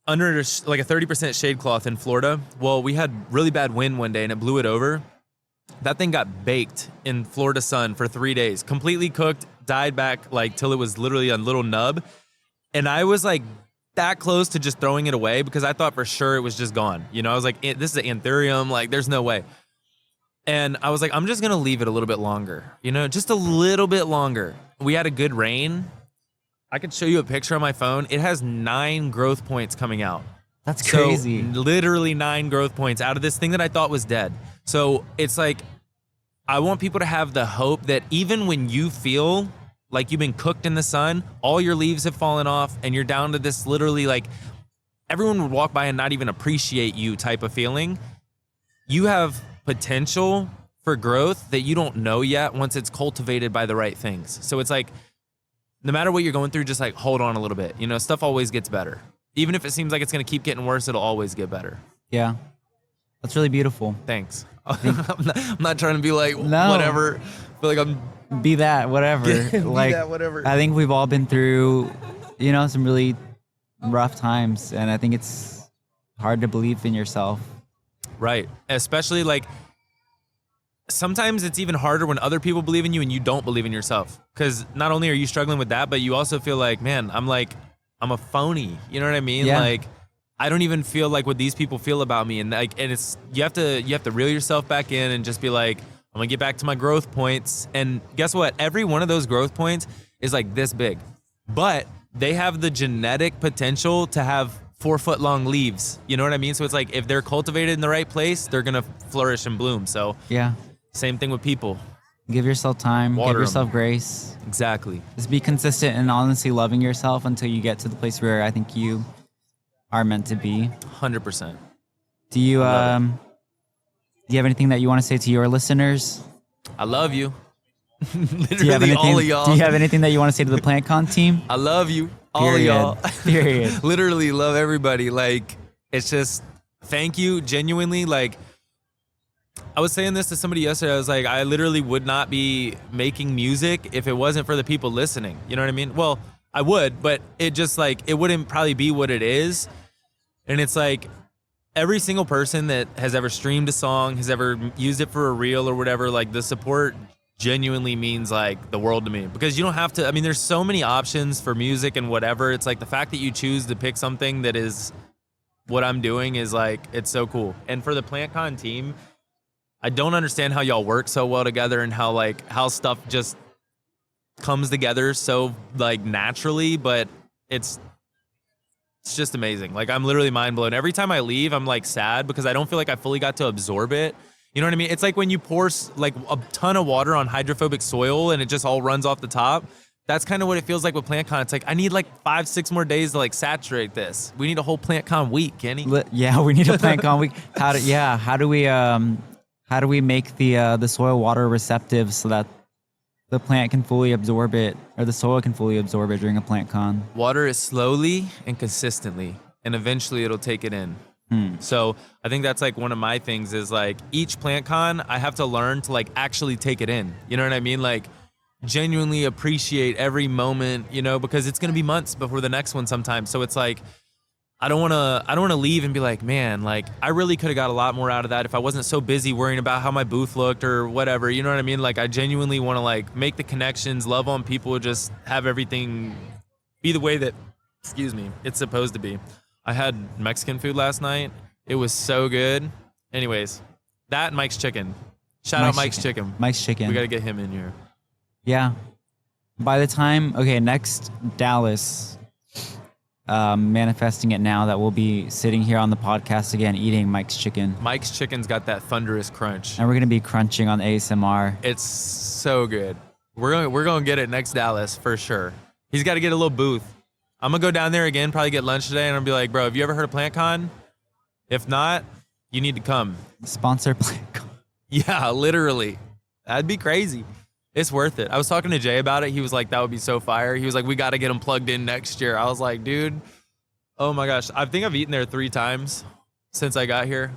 under like a 30% shade cloth in Florida. Well, we had really bad wind one day and it blew it over. That thing got baked in Florida sun for 3 days, completely cooked, died back like till it was literally a little nub. And I was like that close to just throwing it away, because I thought for sure it was just gone. I was like, this is an Anthurium, like there's no way. And I was like, I'm just going to leave it a little bit longer, just a little bit longer. We had a good rain. I could show you a picture on my phone. It has 9 growth points coming out. That's crazy. So, literally 9 growth points out of this thing that I thought was dead. So it's like, I want people to have the hope that even when you feel like you've been cooked in the sun, all your leaves have fallen off, and you're down to this literally like everyone would walk by and not even appreciate you type of feeling. You have potential for growth that you don't know yet once it's cultivated by the right things. So it's like, no matter what you're going through, just like hold on a little bit. Stuff always gets better. Even if it seems like it's going to keep getting worse, it'll always get better. Yeah. That's really beautiful. Thanks. I'm not trying to be like, whatever. I feel like I'm... Be that, whatever. Like, that, whatever. I think we've all been through, some really rough times. And I think it's hard to believe in yourself. Right. Especially like, sometimes it's even harder when other people believe in you and you don't believe in yourself. Because not only are you struggling with that, but you also feel like, man, I'm a phony. You know what I mean? Yeah. Like, I don't even feel like what these people feel about me. And like, and it's, you have to reel yourself back in and just be like, I'm gonna get back to my growth points. And guess what? Every one of those growth points is like this big, but they have the genetic potential to have 4-foot long leaves. You know what I mean? So it's like, if they're cultivated in the right place, they're gonna flourish and bloom. So yeah. Same thing with people. Give yourself time. Water give 'em. yourself grace. Exactly. Just be consistent and honestly loving yourself until you get to the place where I think you are meant to be. 100%. Do you love do you have anything that you want to say to your listeners? I love you. Do you have Literally anything? all of y'all. Do you have anything that you want to say to the PlantCon team? I love you. All of Period. y'all. Period. Literally love everybody. Like, it's just thank you. Genuinely, like, I was saying this to somebody yesterday. I was like, I literally would not be making music if it wasn't for the people listening. You know what I mean? Well, I would, but it just like, it wouldn't probably be what it is. And it's like, every single person that has ever streamed a song, has ever used it for a reel or whatever, like the support genuinely means like the world to me, because you don't have to, I mean, there's so many options for music and whatever. It's like the fact that you choose to pick something that is what I'm doing is like, it's so cool. And for the PlantCon team, I don't understand how y'all work so well together and how stuff just comes together so like naturally, but it's just amazing. Like, I'm literally mind blown. Every time I leave, I'm like sad because I don't feel like I fully got to absorb it. You know what I mean? It's like when you pour like a ton of water on hydrophobic soil and it just all runs off the top. That's kind of what it feels like with PlantCon. It's like, I need like 5-6 more days to like saturate this. We need a whole PlantCon week, Kenny. Yeah, we need a PlantCon week. How do we make the soil water receptive so that the plant can fully absorb it, or the soil can fully absorb it during a PlantCon? Water it slowly and consistently, and eventually it'll take it in. So I think that's like one of my things is like each PlantCon, I have to learn to like actually take it in. You know what I mean? Like genuinely appreciate every moment, you know, because it's going to be months before the next one sometimes. So it's like, I don't want to leave and be like, man, like I really could have got a lot more out of that if I wasn't so busy worrying about how my booth looked or whatever. You know what I mean? Like, I genuinely want to like make the connections, love on people, just have everything be the way that, it's supposed to be. I had Mexican food last night. It was so good. Anyways, that and Mike's Chicken. Shout out Mike's Chicken. Mike's Chicken. We got to get him in here. Yeah. By the time, next Dallas, manifesting it now that we'll be sitting here on the podcast again, eating Mike's Chicken. Mike's Chicken's got that thunderous crunch. And we're going to be crunching on ASMR. It's so good. We're going to get it next Dallas for sure. He's got to get a little booth. I'm going to go down there again, probably get lunch today, and I'll be like, bro, have you ever heard of PlantCon? If not, you need to come. Sponsor PlantCon. Yeah, literally. That'd be crazy. It's worth it. I was talking to Jay about it. He was like, that would be so fire. He was like, we got to get him plugged in next year. I was like, dude, oh my gosh. I think I've eaten there 3 times since I got here.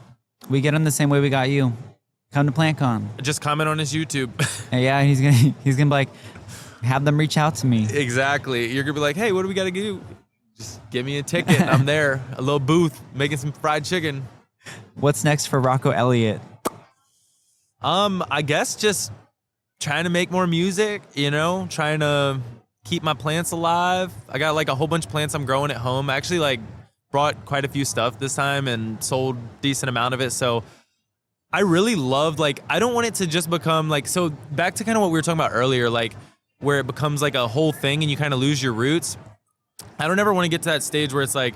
We get him the same way we got you. Come to PlantCon. Just comment on his YouTube. Yeah, he's gonna be like, have them reach out to me. Exactly. You're going to be like, hey, what do we got to do? Just give me a ticket. I'm there. A little booth making some fried chicken. What's next for Rocco Elliot? I guess just trying to make more music, you know, trying to keep my plants alive. I got like a whole bunch of plants I'm growing at home. I actually like brought quite a few stuff this time and sold decent amount of it. So I really loved, like, I don't want it to just become like, so back to kind of what we were talking about earlier, like where it becomes like a whole thing and you kind of lose your roots. I don't ever want to get to that stage where it's like,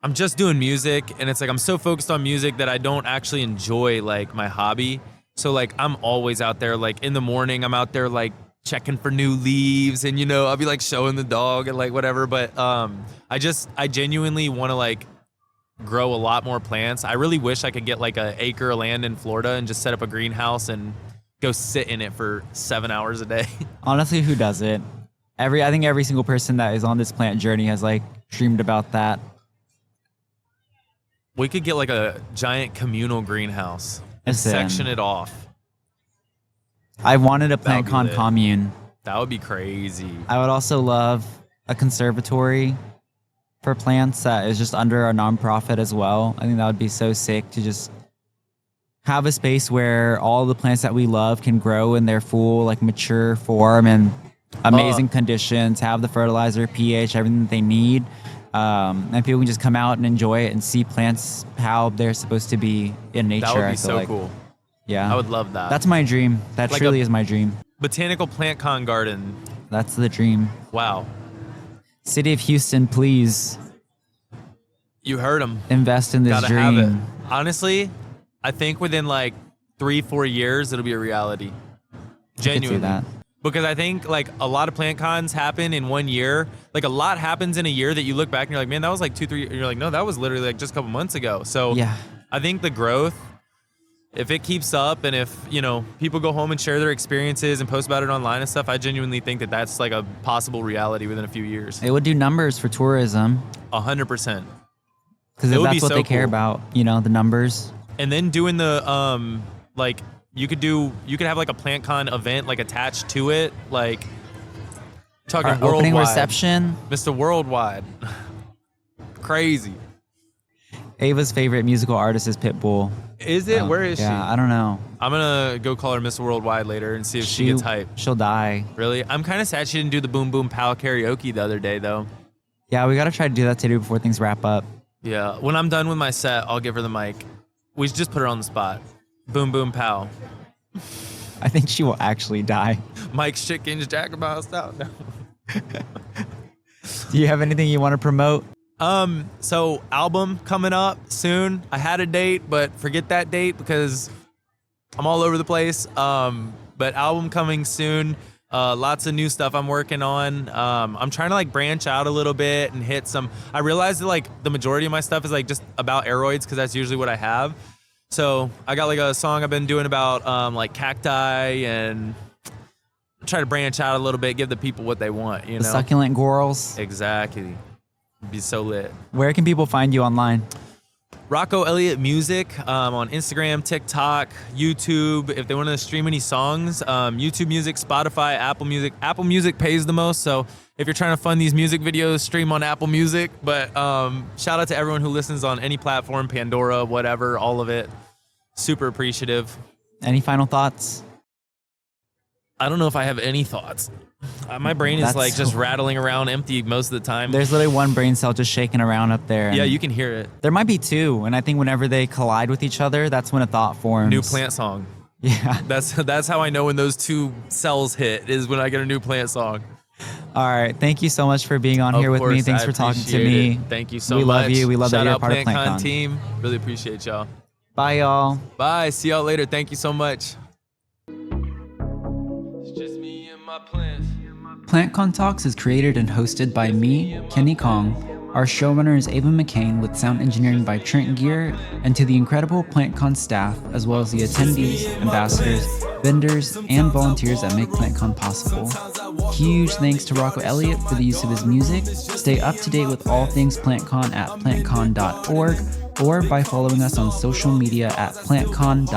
I'm just doing music and it's like, I'm so focused on music that I don't actually enjoy like my hobby. So like, I'm always out there, like in the morning, I'm out there like checking for new leaves and, you know, I'll be like showing the dog and like whatever. But I genuinely want to like grow a lot more plants. I really wish I could get like an acre of land in Florida and just set up a greenhouse and go sit in it for 7 hours a day. Honestly, who does it? I think every single person that is on this plant journey has like dreamed about that. We could get like a giant communal greenhouse and Listen, section it off. I wanted a That would be PlantCon lit. commune. That would be crazy. I would also love a conservatory for plants that is just under a nonprofit as well. I think that would be so sick to just have a space where all the plants that we love can grow in their full, like mature form and amazing conditions, have the fertilizer, pH, everything that they need. And people can just come out and enjoy it and see plants how they're supposed to be in nature. That would I be feel so like. cool. Yeah. I would love that. That's my dream. That Like truly a- is my dream. Botanical PlantCon garden. That's the dream. Wow. City of Houston, please You heard him. invest in this Gotta dream. have it. Honestly, I think within like 3-4 years, it'll be a reality. Genuinely. that. Because I think like a lot of plant cons happen in 1 year. Like a lot happens in a year that you look back and you're like, man, that was like 2-3. You're like, no, that was literally like just a couple months ago. So Yeah. I think the growth, if it keeps up and if, people go home and share their experiences and post about it online and stuff, I genuinely think that that's like a possible reality within a few years. It would do numbers for tourism. 100%. Because if that's what they care about, the numbers. And then doing the, like, you could have like a PlantCon event like attached to it, like talking Our worldwide. opening reception. Mr. Worldwide. Crazy. Ava's favorite musical artist is Pitbull. Is it? Where is she? Yeah, I don't know. I'm gonna go call her Mr. Worldwide later and see if she gets hype. She'll die. Really? I'm kind of sad she didn't do the Boom Boom Pow karaoke the other day though. Yeah, we gotta try to do that today before things wrap up. Yeah. When I'm done with my set, I'll give her the mic. We should just put her on the spot. Boom Boom Pow. I think she will actually die. Mike's Chickens, Jack About Stout. No. Do you have anything you want to promote? So album coming up soon. I had a date, but forget that date because I'm all over the place. But album coming soon. Lots of new stuff I'm working on. I'm trying to like branch out a little bit and hit some. I realized that like the majority of my stuff is like just about aeroids because that's usually what I have. So I got like a song I've been doing about like cacti and try to branch out a little bit, give the people what they want, The succulent gorals. Exactly. It'd be so lit. Where can people find you online? Rocco Elliot Music on Instagram, TikTok, YouTube. If they want to stream any songs, YouTube Music, Spotify, Apple Music. Apple Music pays the most, so if you're trying to fund these music videos, stream on Apple Music. But shout out to everyone who listens on any platform, Pandora, whatever, all of it. Super appreciative. Any final thoughts? I don't know if I have any thoughts. My brain is like just rattling around empty most of the time. There's literally one brain cell just shaking around up there. Yeah, you can hear it. There might be two, and I think whenever they collide with each other, that's when a thought forms. New plant song. Yeah. That's how I know when those two cells hit, is when I get a new plant song. All right. Thank you so much for being on here with me. Thanks for talking to me. It. Thank you so much. We love you. We love that you're a part of PlantCon PlantCon. team. Really appreciate y'all. Bye, y'all. Bye. See y'all later. Thank you so much. It's just me and my plants. PlantCon Talks is created and hosted by me, Kenny Kong. Our showrunner is Ava McCain with sound engineering by Trent Gear, and to the incredible PlantCon staff, as well as the attendees, ambassadors, vendors, and volunteers that make PlantCon possible. Huge thanks to Rocco Elliot for the use of his music. Stay up to date with all things PlantCon at plantcon.org or by following us on social media at plantcon.intl.